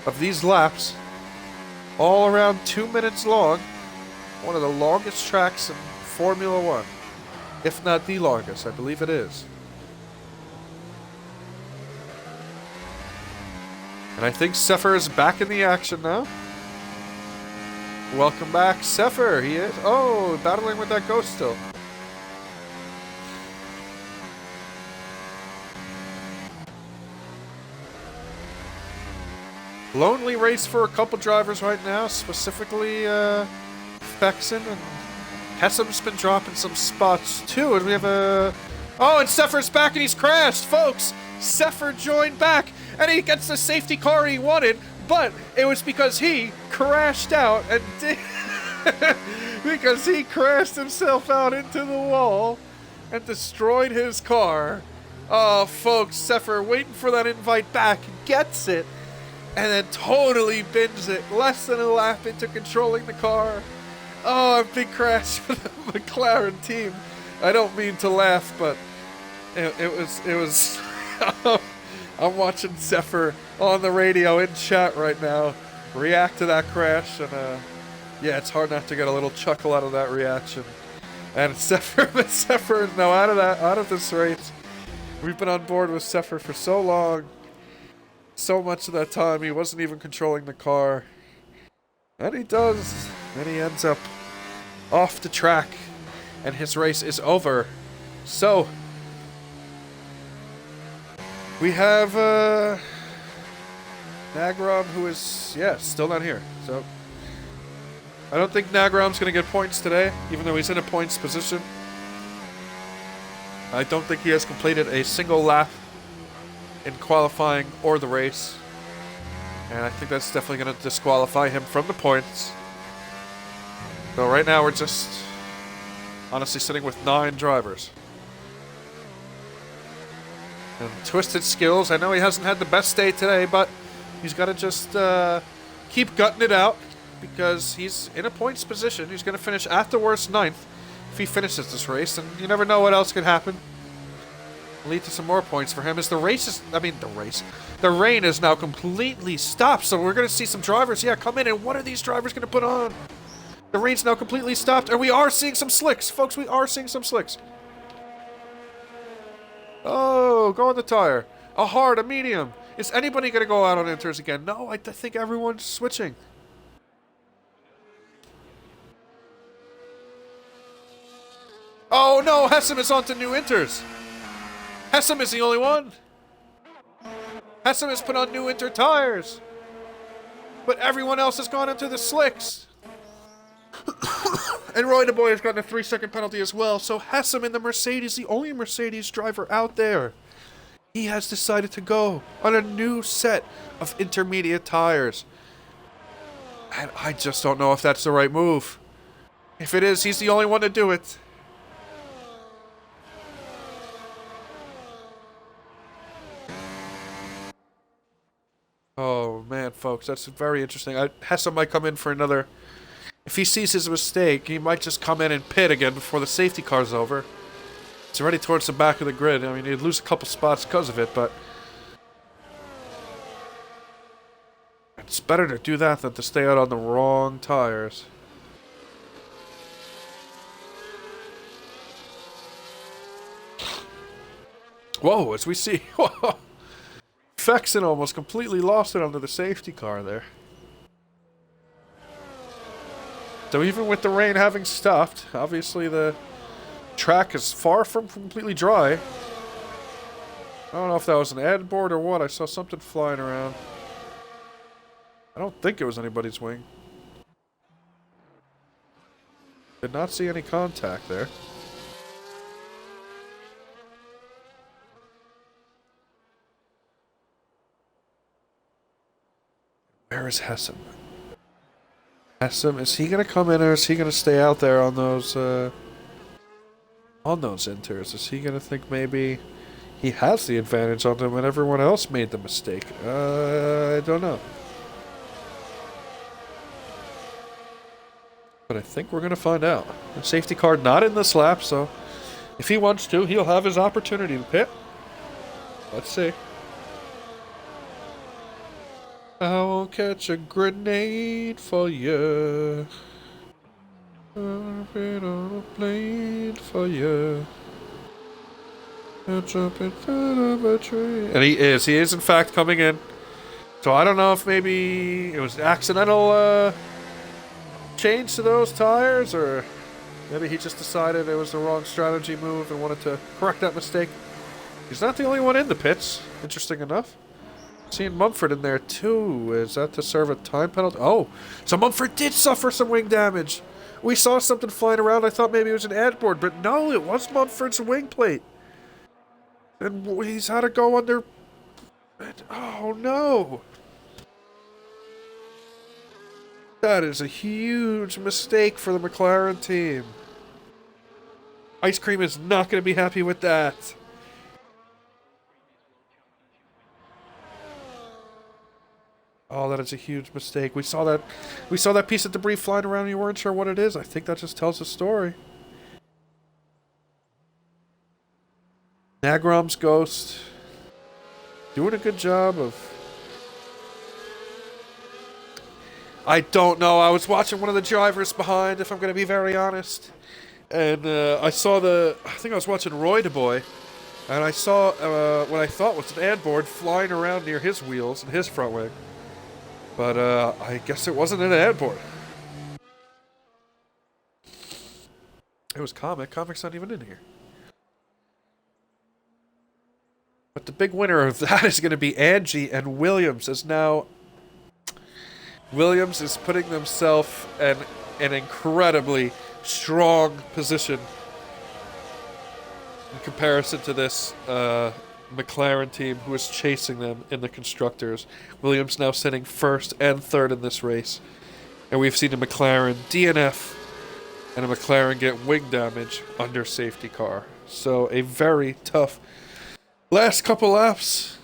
of these laps. All around 2 minutes long. One of the longest tracks in Formula One. If not the longest, I believe it is. And I think Zephyr is back in the action now. Welcome back, Zephyr. He is. Oh, battling with that ghost still. Lonely race for a couple drivers right now, specifically Fexen, and Hessam's been dropping some spots too. And we have a... Oh, and Zephyr's back and he's crashed, folks. Zephyr joined back. And he gets the safety car he wanted, but it was because he crashed out and because he crashed himself out into the wall and destroyed his car. Oh, folks, Zephyr waiting for that invite back, gets it, and then totally bins it. Less than a lap into controlling the car. Oh, a big crash for the McLaren team. I don't mean to laugh, but it was. I'm watching Zephyr on the radio in chat right now react to that crash, and yeah, it's hard not to get a little chuckle out of that reaction. And Zephyr is now out of this race. We've been on board with Zephyr for so long. So much of that time he wasn't even controlling the car. And he does. And he ends up off the track and his race is over. So, we have Nagrom, who is, still not here. So, I don't think Nagrom's going to get points today, even though he's in a points position. I don't think he has completed a single lap in qualifying or the race. And I think that's definitely going to disqualify him from the points. So right now we're just honestly sitting with 9 drivers. And Twisted Skills, I know he hasn't had the best day today, but he's got to just keep gutting it out because he's in a points position. He's going to finish at the worst 9th if he finishes this race, and you never know what else could happen. Lead to some more points for him as the rain is now completely stopped, so we're going to see some drivers, come in, and what are these drivers going to put on? The rain's now completely stopped, and we are seeing some slicks. Folks, we are seeing some slicks. Oh, go on the tire. A hard, a medium. Is anybody going to go out on inters again? No, I think everyone's switching. Oh no, Hessam is on to new inters. Hessam is the only one. Hessam has put on new inter tires. But everyone else has gone into the slicks. And Roy the Boy has gotten a 3-second penalty as well. So Hessam in the Mercedes, the only Mercedes driver out there, he has decided to go on a new set of intermediate tires. And I just don't know if that's the right move. If it is, he's the only one to do it. Oh, man, folks, that's very interesting. Hessam might come in for another... If he sees his mistake, he might just come in and pit again before the safety car's over. It's already towards the back of the grid. I mean, he'd lose a couple spots because of it, but... It's better to do that than to stay out on the wrong tires. Whoa, as we see... Fexen almost completely lost it under the safety car there. So even with the rain having stopped, obviously the track is far from completely dry. I don't know if that was an ad board or what. I saw something flying around. I don't think it was anybody's wing. Did not see any contact there. Where is Hessam? Hessam, is he going to come in or is he going to stay out there on those inters? Is he going to think maybe he has the advantage on them and everyone else made the mistake? I don't know. But I think we're going to find out. The safety car not in this lap, so if he wants to, he'll have his opportunity to pit. Let's see. I won't catch a grenade for you. I'll fit on a plane for you. I'll jump in front of a train. And he is in fact coming in. So I don't know if maybe it was accidental change to those tires, or maybe he just decided it was the wrong strategy move and wanted to correct that mistake. He's not the only one in the pits, interesting enough. Seeing Mumford in there too. Is that to serve a time penalty? Oh, so Mumford did suffer some wing damage. We saw something flying around. I thought maybe it was an ad board, but no, it was Mumford's wing plate. And he's had to go under... Oh no. That is a huge mistake for the McLaren team. Ice Cream is not going to be happy with that. Oh, that is a huge mistake. We saw that piece of debris flying around and you weren't sure what it is. I think that just tells a story. Nagrom's Ghost doing a good job of... I don't know. I was watching one of the drivers behind, if I'm going to be very honest. And I think I was watching Roy the Boy. And I saw what I thought was an ad board flying around near his wheels and his front wing. But I guess it wasn't an ad board. It was Comic. Comic's not even in here. But the big winner of that is going to be Angie, and Williams is now... Williams is putting themselves in an incredibly strong position in comparison to this McLaren team who is chasing them in the Constructors. Williams now sitting first and third in this race. And we've seen a McLaren DNF and a McLaren get wing damage under safety car. So a very tough last couple laps.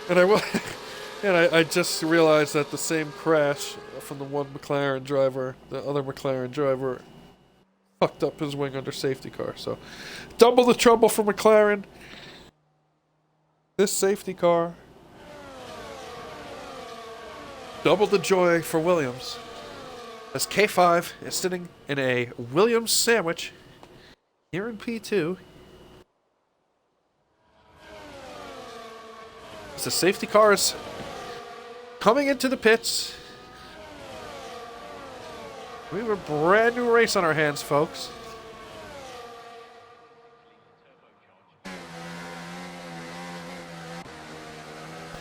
And I just realized that the same crash from the one McLaren driver, the other McLaren driver, fucked up his wing under safety car. So double the trouble for McLaren. This safety car. Double the joy for Williams. As K5 is sitting in a Williams sandwich here in P2. As the safety car is coming into the pits. We have a brand new race on our hands, folks.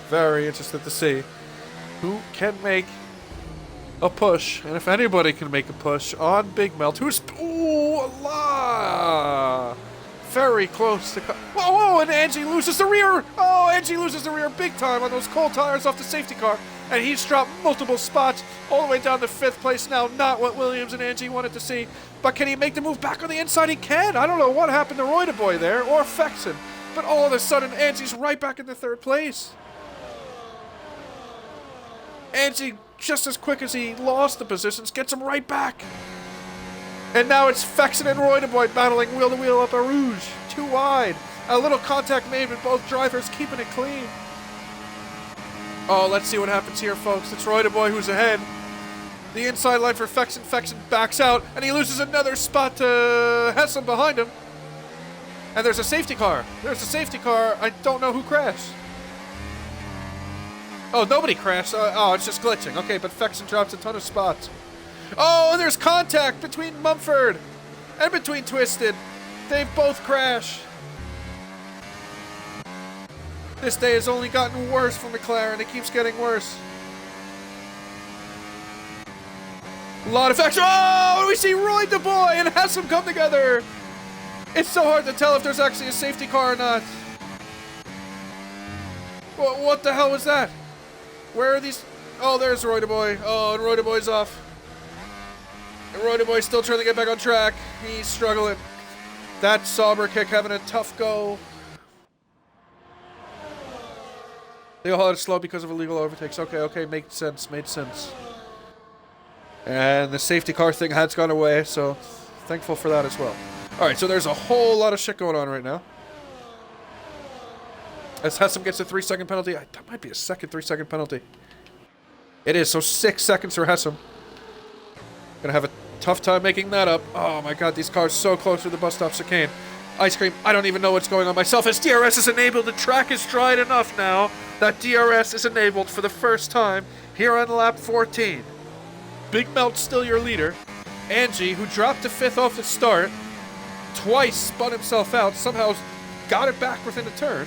Very interested to see who can make a push, and if anybody can make a push on Big Melt, who's very close to... Whoa, and Angie loses the rear! Oh, Angie loses the rear big time on those cold tires off the safety car, and he's dropped multiple spots all the way down to 5th place now. Not what Williams and Angie wanted to see, but can he make the move back on the inside? He can! I don't know what happened to Roy the Boy there, or Fexen, but all of a sudden, Angie's right back in the 3rd place. Angie, just as quick as he lost the positions, gets him right back. And now it's Fexen and Roy the Boy battling wheel to wheel up a Rouge. Too wide. A little contact made with both drivers keeping it clean. Oh, let's see what happens here, folks. It's Roy the Boy who's ahead. The inside line for Fexen. Fexen backs out, and he loses another spot to Hessam behind him. And there's a safety car. There's a safety car. I don't know who crashed. Oh, nobody crashed. Oh, it's just glitching. Okay, but Fexen drops a ton of spots. Oh, and there's contact between Mumford and between Twisted. They've both crashed. This day has only gotten worse for McLaren. It keeps getting worse. A lot of action. Oh, we see Roy the Boy and Hessam come together. It's so hard to tell if there's actually a safety car or not. What the hell was that? Where are these? Oh, there's Roy the Boy. Oh, and Roy the Boy's off. And Roy the Boy's still trying to get back on track. He's struggling. That Sauber kick having a tough go. They all had to slow because of illegal overtakes. Okay, made sense. And the safety car thing has gone away, so thankful for that as well. Alright, so there's a whole lot of shit going on right now. As Hessam gets a 3-second penalty. That might be a second 3-second penalty. It is, so 6 seconds for Hessam. Gonna have a tough time making that up. Oh my god, these cars so close to the bus stop chicane. Ice cream, I don't even know what's going on myself. As DRS is enabled, the track is dried enough now that DRS is enabled for the first time here on lap 14. Big Melt's still your leader. Angie, who dropped to 5th off the start, twice spun himself out, somehow got it back within a turn.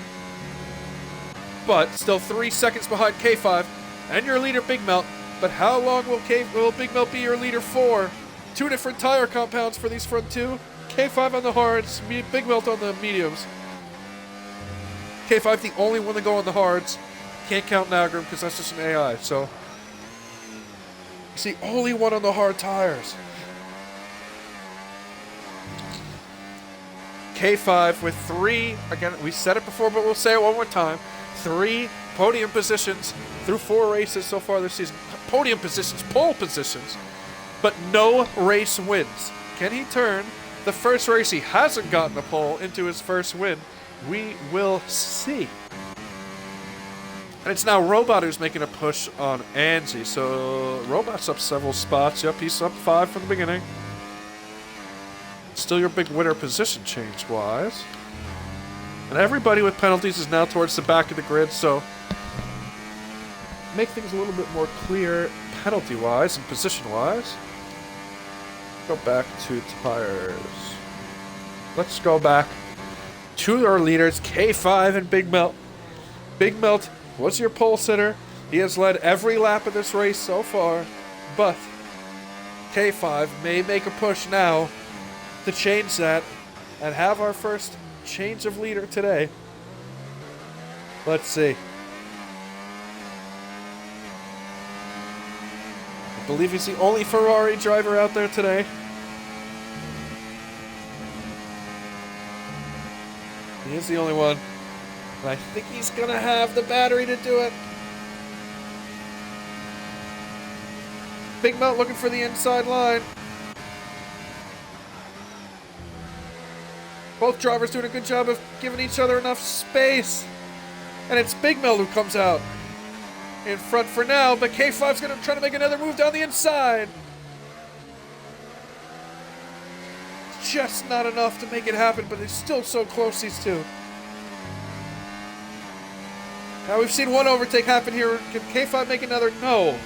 But still 3 seconds behind K5 and your leader Big Melt. But how long will Big Melt be your leader for? 2 different tire compounds for these front two. K5 on the hards, Big Melt on the mediums. K5 the only one to go on the hards. Can't count Nagram because that's just an AI. So you see, only one on the hard tires. K5 with 3, again, we said it before, but we'll say it one more time. 3 podium positions through 4 races so far this season. Podium positions, pole positions, but no race wins. Can he turn the first race he hasn't gotten a pole into his first win? We will see. And it's now Robot who's making a push on Angie. So Robot's up several spots. Yep, he's up 5 from the beginning. Still your big winner position change-wise. And everybody with penalties is now towards the back of the grid, so make things a little bit more clear penalty-wise and position-wise. Go back to tires. Let's go back to our leaders, K5 and Big Melt. Big Melt was your pole sitter. He has led every lap of this race so far, but K5 may make a push now to change that and have our first change of leader today. Let's see. I believe he's the only Ferrari driver out there today. He is the only one. And I think he's going to have the battery to do it. Big Melt looking for the inside line. Both drivers doing a good job of giving each other enough space. And it's Big Melt who comes out in front for now, but K5's going to try to make another move down the inside. Just not enough to make it happen, but they're still so close, these two. Now we've seen one overtake happen here. Can K5 make another? No.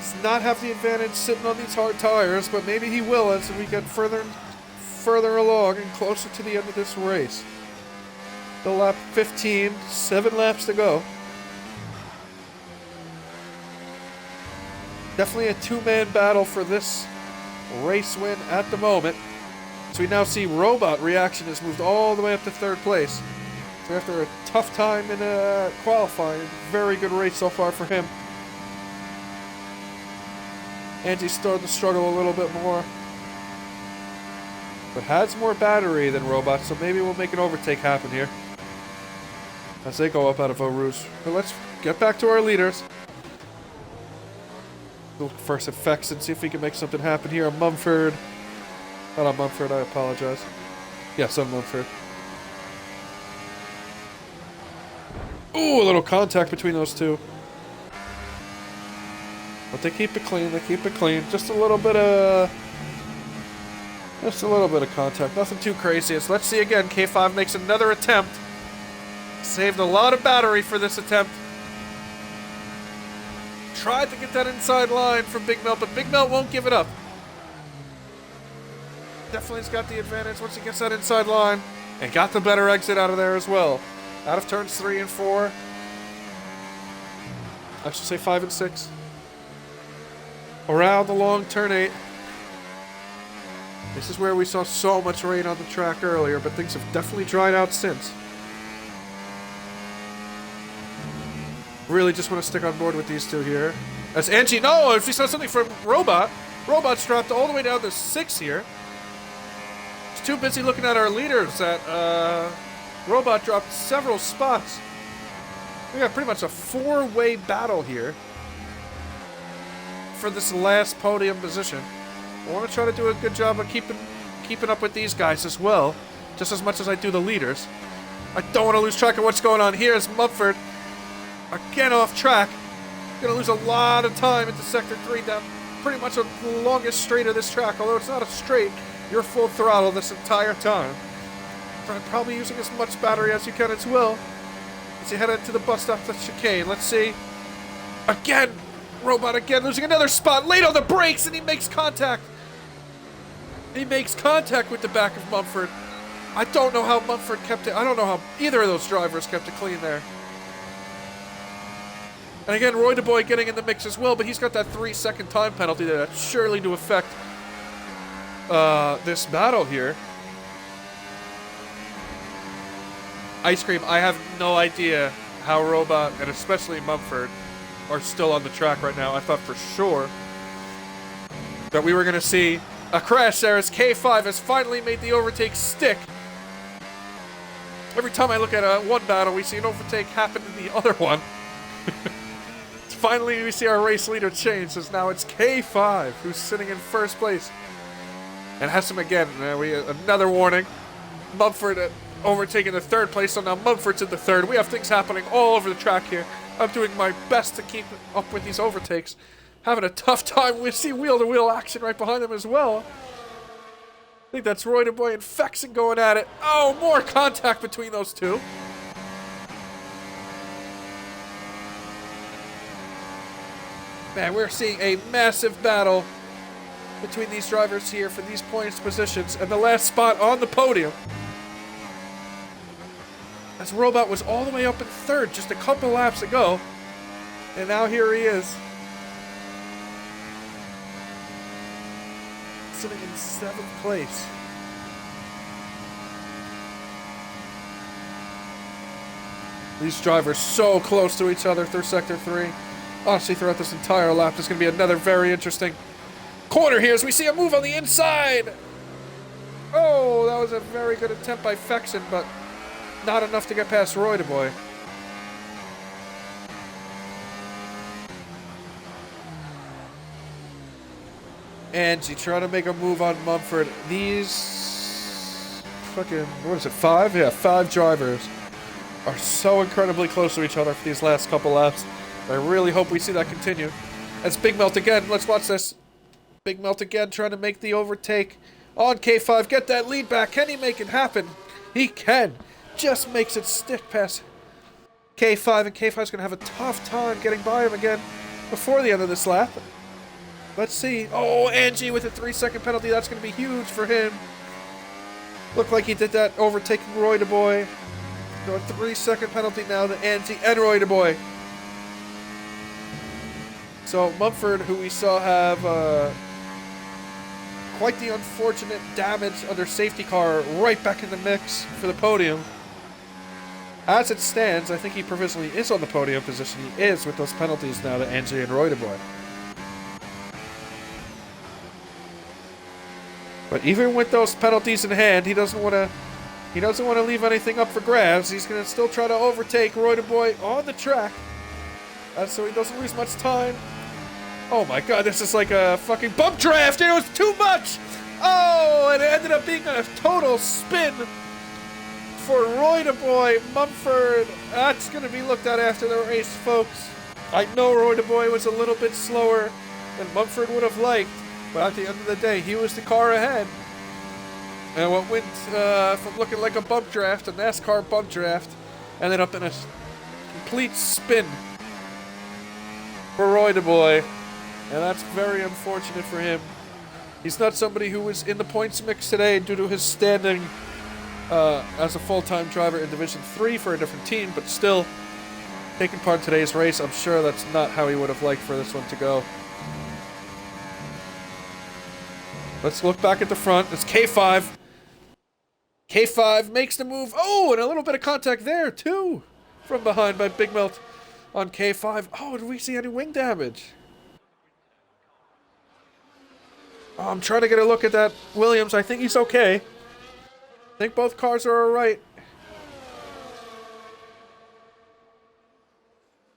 Does not have the advantage sitting on these hard tires, but maybe he will as we get further along and closer to the end of this race. The lap 15, 7 laps to go. Definitely a two-man battle for this race win at the moment. So we now see Robot Reaction has moved all the way up to 3rd place. So after a tough time in qualifying, very good race so far for him. Angie's starting to struggle a little bit more, but has more battery than Robot, so maybe we'll make an overtake happen here as they go up out of Eau Rouge. But let's get back to our leaders. Look first at Fex and see if we can make something happen here. Mumford. Not on Mumford, I apologize. Yes, on Mumford. Ooh, a little contact between those two. But they keep it clean, Just a little bit of contact. Nothing too crazy. So let's see again. K5 makes another attempt. Saved a lot of battery for this attempt. Tried to get that inside line from Big Melt, but Big Melt won't give it up. Definitely's got the advantage once he gets that inside line. And got the better exit out of there as well. Out of turns 3 and 4. I should say 5 and 6. Around the long turn 8. This is where we saw so much rain on the track earlier, but things have definitely dried out since. Really just want to stick on board with these two here. As Angie, no, if we saw something from Robot. Robot's dropped all the way down to 6 here. He's too busy looking at our leaders that Robot dropped several spots. We got pretty much a 4-way battle here for this last podium position. I want to try to do a good job of keeping up with these guys as well, just as much as I do the leaders. I don't want to lose track of what's going on here as Mumford, again off track. Going to lose a lot of time into Sector 3 down pretty much the longest straight of this track. Although it's not a straight, you're full throttle this entire time. Probably using as much battery as you can as well as you head into the bus stop, the chicane. Let's see. Again, Robot again losing another spot. Late on the brakes and he makes contact. He makes contact with the back of Mumford. I don't know how Mumford kept it. I don't know how either of those drivers kept it clean there. And again, Roy DeBoy getting in the mix as well, but he's got that 3-second time penalty there. That's surely to affect this battle here. Ice Cream, I have no idea how Robot, and especially Mumford, are still on the track right now. I thought for sure that we were going to see a crash there as K5 has finally made the overtake stick. Every time I look at one battle, we see an overtake happen in the other one. Finally, we see our race leader change, as now it's K5 who's sitting in first place. And has him again. Another warning. Mumford overtaking the 3rd place, so now Mumford's in the 3rd. We have things happening all over the track here. I'm doing my best to keep up with these overtakes. Having a tough time. We see wheel-to-wheel action right behind them as well. I think that's Roy DeBoy and Fexen going at it. Oh, more contact between those two. Man, we're seeing a massive battle between these drivers here for these points positions and the last spot on the podium. As Robot was all the way up in third just a couple laps ago. And now here he is. Sitting in 7th place. These drivers so close to each other through Sector 3. Honestly, throughout this entire lap, there's going to be another very interesting corner here as we see a move on the inside. Oh, that was a very good attempt by Fexen, but not enough to get past Roy Boy. Angie trying to make a move on Mumford. These fucking, what is it, 5? Yeah, 5 drivers are so incredibly close to each other for these last couple laps. I really hope we see that continue. That's Big Melt again. Let's watch this. Big Melt again trying to make the overtake on K5. Get that lead back. Can he make it happen? He can. Just makes it stick past K5, and K5's going to have a tough time getting by him again before the end of this lap. Let's see. Oh, Angie with a 3-second penalty. That's going to be huge for him. Looked like he did that overtaking Roy Boy. So a 3-second penalty now to Angie and Roy Boy. So Mumford, who we saw have quite the unfortunate damage under safety car, right back in the mix for the podium. As it stands, I think he provisionally is on the podium position. He is with those penalties now to Angie and Roy Boy. But even with those penalties in hand, he doesn't want to leave anything up for grabs. He's going to still try to overtake Roy Boy on the track. So he doesn't lose much time. Oh my god, this is like a fucking bump draft. It was too much. Oh, and it ended up being a total spin for Roy Boy. Mumford, that's going to be looked at after the race, folks. I know Roy Boy was a little bit slower than Mumford would have liked. But at the end of the day, he was the car ahead. And what went from looking like a bump draft, a NASCAR bump draft, ended up in a complete spin for Roy Boy. And that's very unfortunate for him. He's not somebody who was in the points mix today due to his standing as a full-time driver in Division 3 for a different team, but still taking part in today's race. I'm sure that's not how he would have liked for this one to go. Let's look back at the front. It's K5. K5 makes the move. Oh, and a little bit of contact there, too. From behind by Big Melt on K5. Oh, did we see any wing damage? Oh, I'm trying to get a look at that Williams. I think he's okay. I think both cars are alright.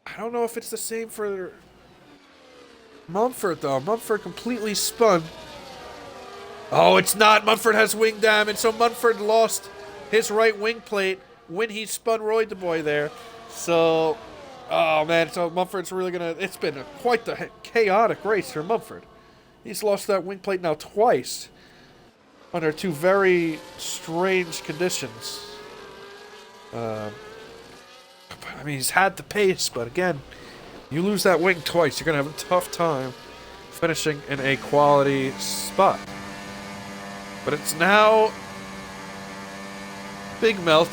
I don't know if it's the same for Mumford, though. Mumford completely spun. Oh, it's not. Mumford has wing damage, so Mumford lost his right wing plate when he spun Roy Boy there. So, oh man, so Mumford's really gonna, it's been quite the chaotic race for Mumford. He's lost that wing plate now twice under 2 very strange conditions. I mean, he's had the pace, but again, you lose that wing twice, you're gonna have a tough time finishing in a quality spot. But it's now Big Melt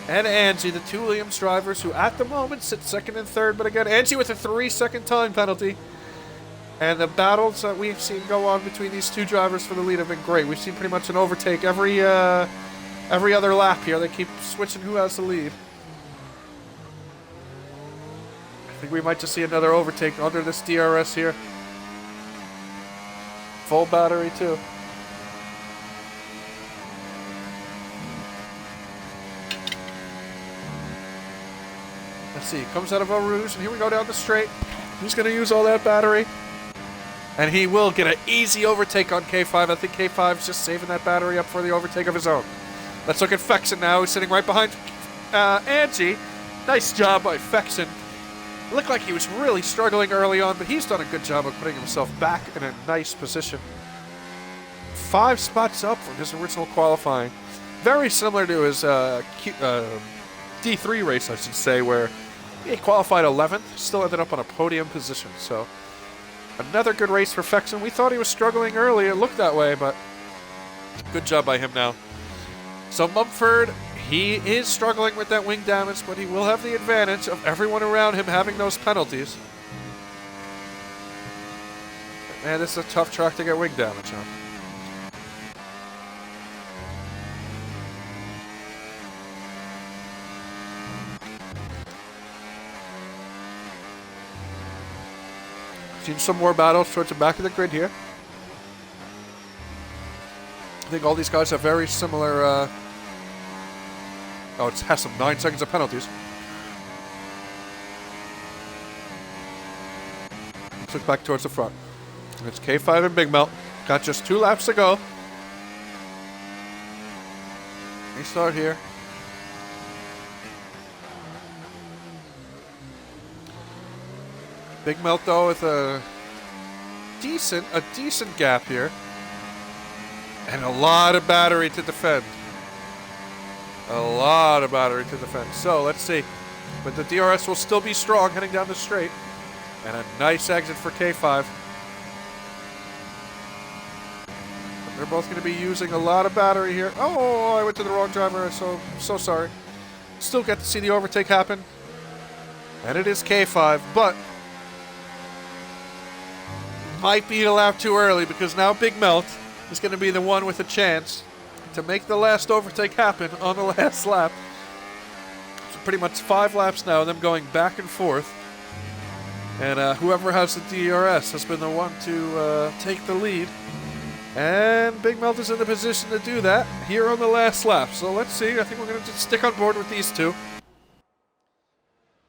and Angie, the 2 Williams drivers, who at the moment sit 2nd and 3rd. But again, Angie with a 3-second time penalty. And the battles that we've seen go on between these 2 drivers for the lead have been great. We've seen pretty much an overtake every other lap here. They keep switching who has the lead. I think we might just see another overtake under this DRS here. Full battery, too. Let's see, comes out of Eau Rouge, and here we go down the straight. He's going to use all that battery. And he will get an easy overtake on K5. I think K5's just saving that battery up for the overtake of his own. Let's look at Fexen now. He's sitting right behind Angie. Nice job by Fexen. Looked like he was really struggling early on, but he's done a good job of putting himself back in a nice position. 5 spots up from his original qualifying. Very similar to his D3 race, I should say, where He qualified 11th, still ended up on a podium position. So another good race for Fexen. We thought he was struggling early. It looked that way, but good job by him now. So Mumford, he is struggling with that wing damage, but he will have the advantage of everyone around him having those penalties. But man, this is a tough track to get wing damage on. Seen some more battles towards the back of the grid here. I think all these guys have very similar... Oh, it has some 9 seconds of penalties. Let's look back towards the front. It's K5 and Big Melt. Got just 2 laps to go. They start here. Big Melt though with a decent gap here. And a lot of battery to defend. A lot of battery to defend. So let's see. But the DRS will still be strong heading down the straight. And a nice exit for K5. They're both going to be using a lot of battery here. Oh, I went to the wrong driver. I'm so sorry. Still get to see the overtake happen. And it is K5, but might be a lap too early because now Big Melt is going to be the one with a chance to make the last overtake happen on the last lap. So pretty much 5 laps now, them going back and forth. And whoever has the DRS has been the one to take the lead. And Big Melt is in the position to do that here on the last lap. So let's see. I think we're going to just stick on board with these two.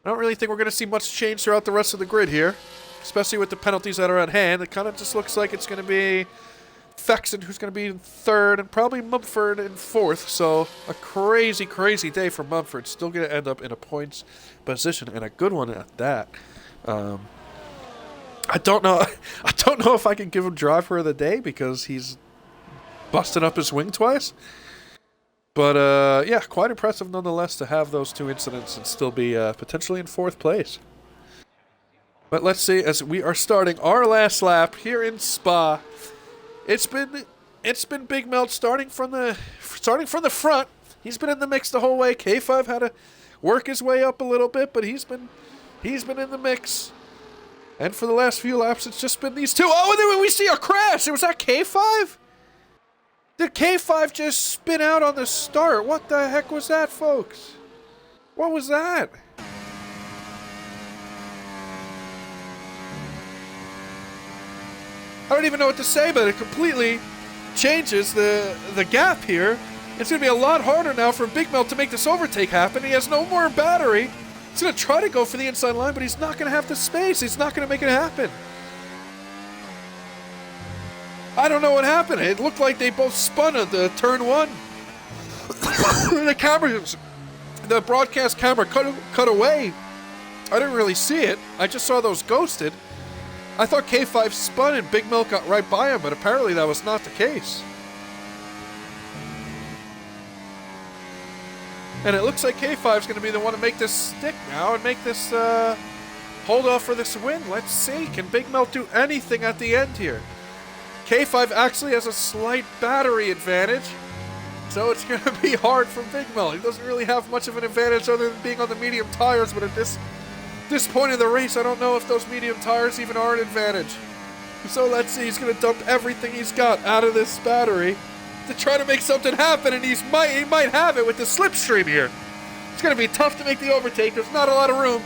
I don't really think we're going to see much change throughout the rest of the grid here, especially with the penalties that are at hand. It kind of just looks like it's going to be Fexen who's going to be in 3rd and probably Mumford in 4th. So a crazy, crazy day for Mumford. Still going to end up in a points position, and a good one at that. I don't know if I can give him driver of the day because he's busted up his wing twice. But yeah, quite impressive nonetheless to have those 2 incidents and still be potentially in 4th place. But let's see, as we are starting our last lap here in Spa. It's been Big Melt starting from the front. He's been in the mix the whole way. K5 had to work his way up a little bit, but he's been in the mix. And for the last few laps, it's just been these 2. Oh, and then we see a crash. Was that K5? Did K5 just spin out on the start? What the heck was that, folks? What was that? I don't even know what to say, but it completely changes the gap here. It's going to be a lot harder now for Big Melt to make this overtake happen. He has no more battery. He's going to try to go for the inside line, but he's not going to have the space. He's not going to make it happen. I don't know what happened. It looked like they both spun at the turn 1. The broadcast camera cut away. I didn't really see it. I just saw those ghosted. I thought K5 spun and Big Melt got right by him, but apparently that was not the case. And it looks like K5 is going to be the one to make this stick now and make this hold off for this win. Let's see. Can Big Melt do anything at the end here? K5 actually has a slight battery advantage, so it's going to be hard for Big Melt. He doesn't really have much of an advantage other than being on the medium tires, but at this point in the race, I don't know if those medium tires even are an advantage. So let's see. He's going to dump everything he's got out of this battery to try to make something happen, and he might have it with the slipstream here. It's going to be tough to make the overtake. There's not a lot of room.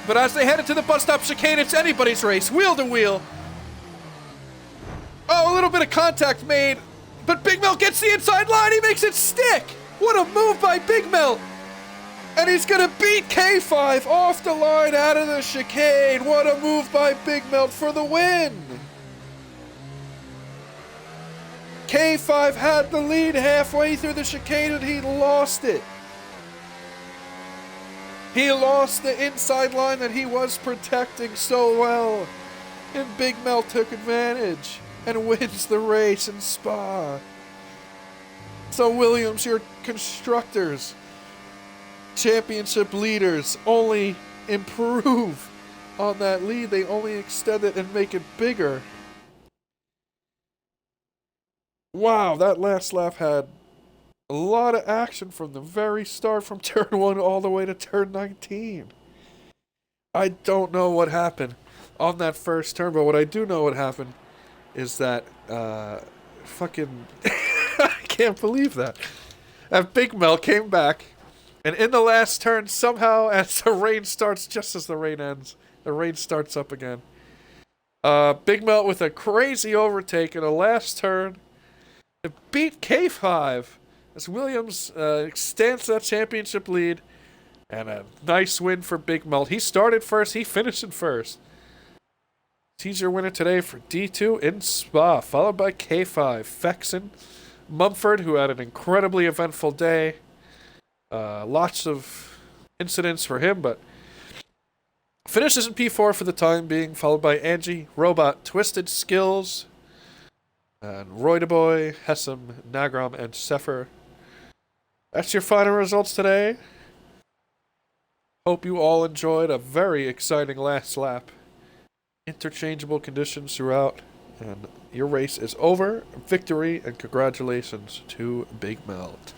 But as they head into the bus stop chicane, it's anybody's race, wheel to wheel. Oh, a little bit of contact made, but Big Melt gets the inside line. He makes it stick. What a move by Big Melt. And he's going to beat K5 off the line out of the chicane. What a move by Big Melt for the win. K5 had the lead halfway through the chicane and he lost it. He lost the inside line that he was protecting so well. And Big Melt took advantage and wins the race in Spa. So Williams, your constructors, championship leaders only improve on that lead. They only extend it and make it bigger. Wow, that last lap had a lot of action from the very start, from turn 1 all the way to turn 19. I don't know what happened on that first turn, but what I do know what happened is that, fucking, I can't believe that. That Big Mel came back, and in the last turn, somehow, as the rain starts, just as the rain ends, the rain starts up again. Big Mel with a crazy overtake in the last turn to beat K5 as Williams extends that championship lead, and a nice win for Big Melt. He started first, he finished in first. He's your winner today for D2 in Spa, followed by K5, Fexen, Mumford, who had an incredibly eventful day. Lots of incidents for him, but finishes in P4 for the time being, followed by Angie, Robot, Twisted Skills, and Roydaboy, Hessam, Nagram, and Sefer. That's your final results today. Hope you all enjoyed a very exciting last lap. Interchangeable conditions throughout, and your race is over. Victory and congratulations to Big Melt.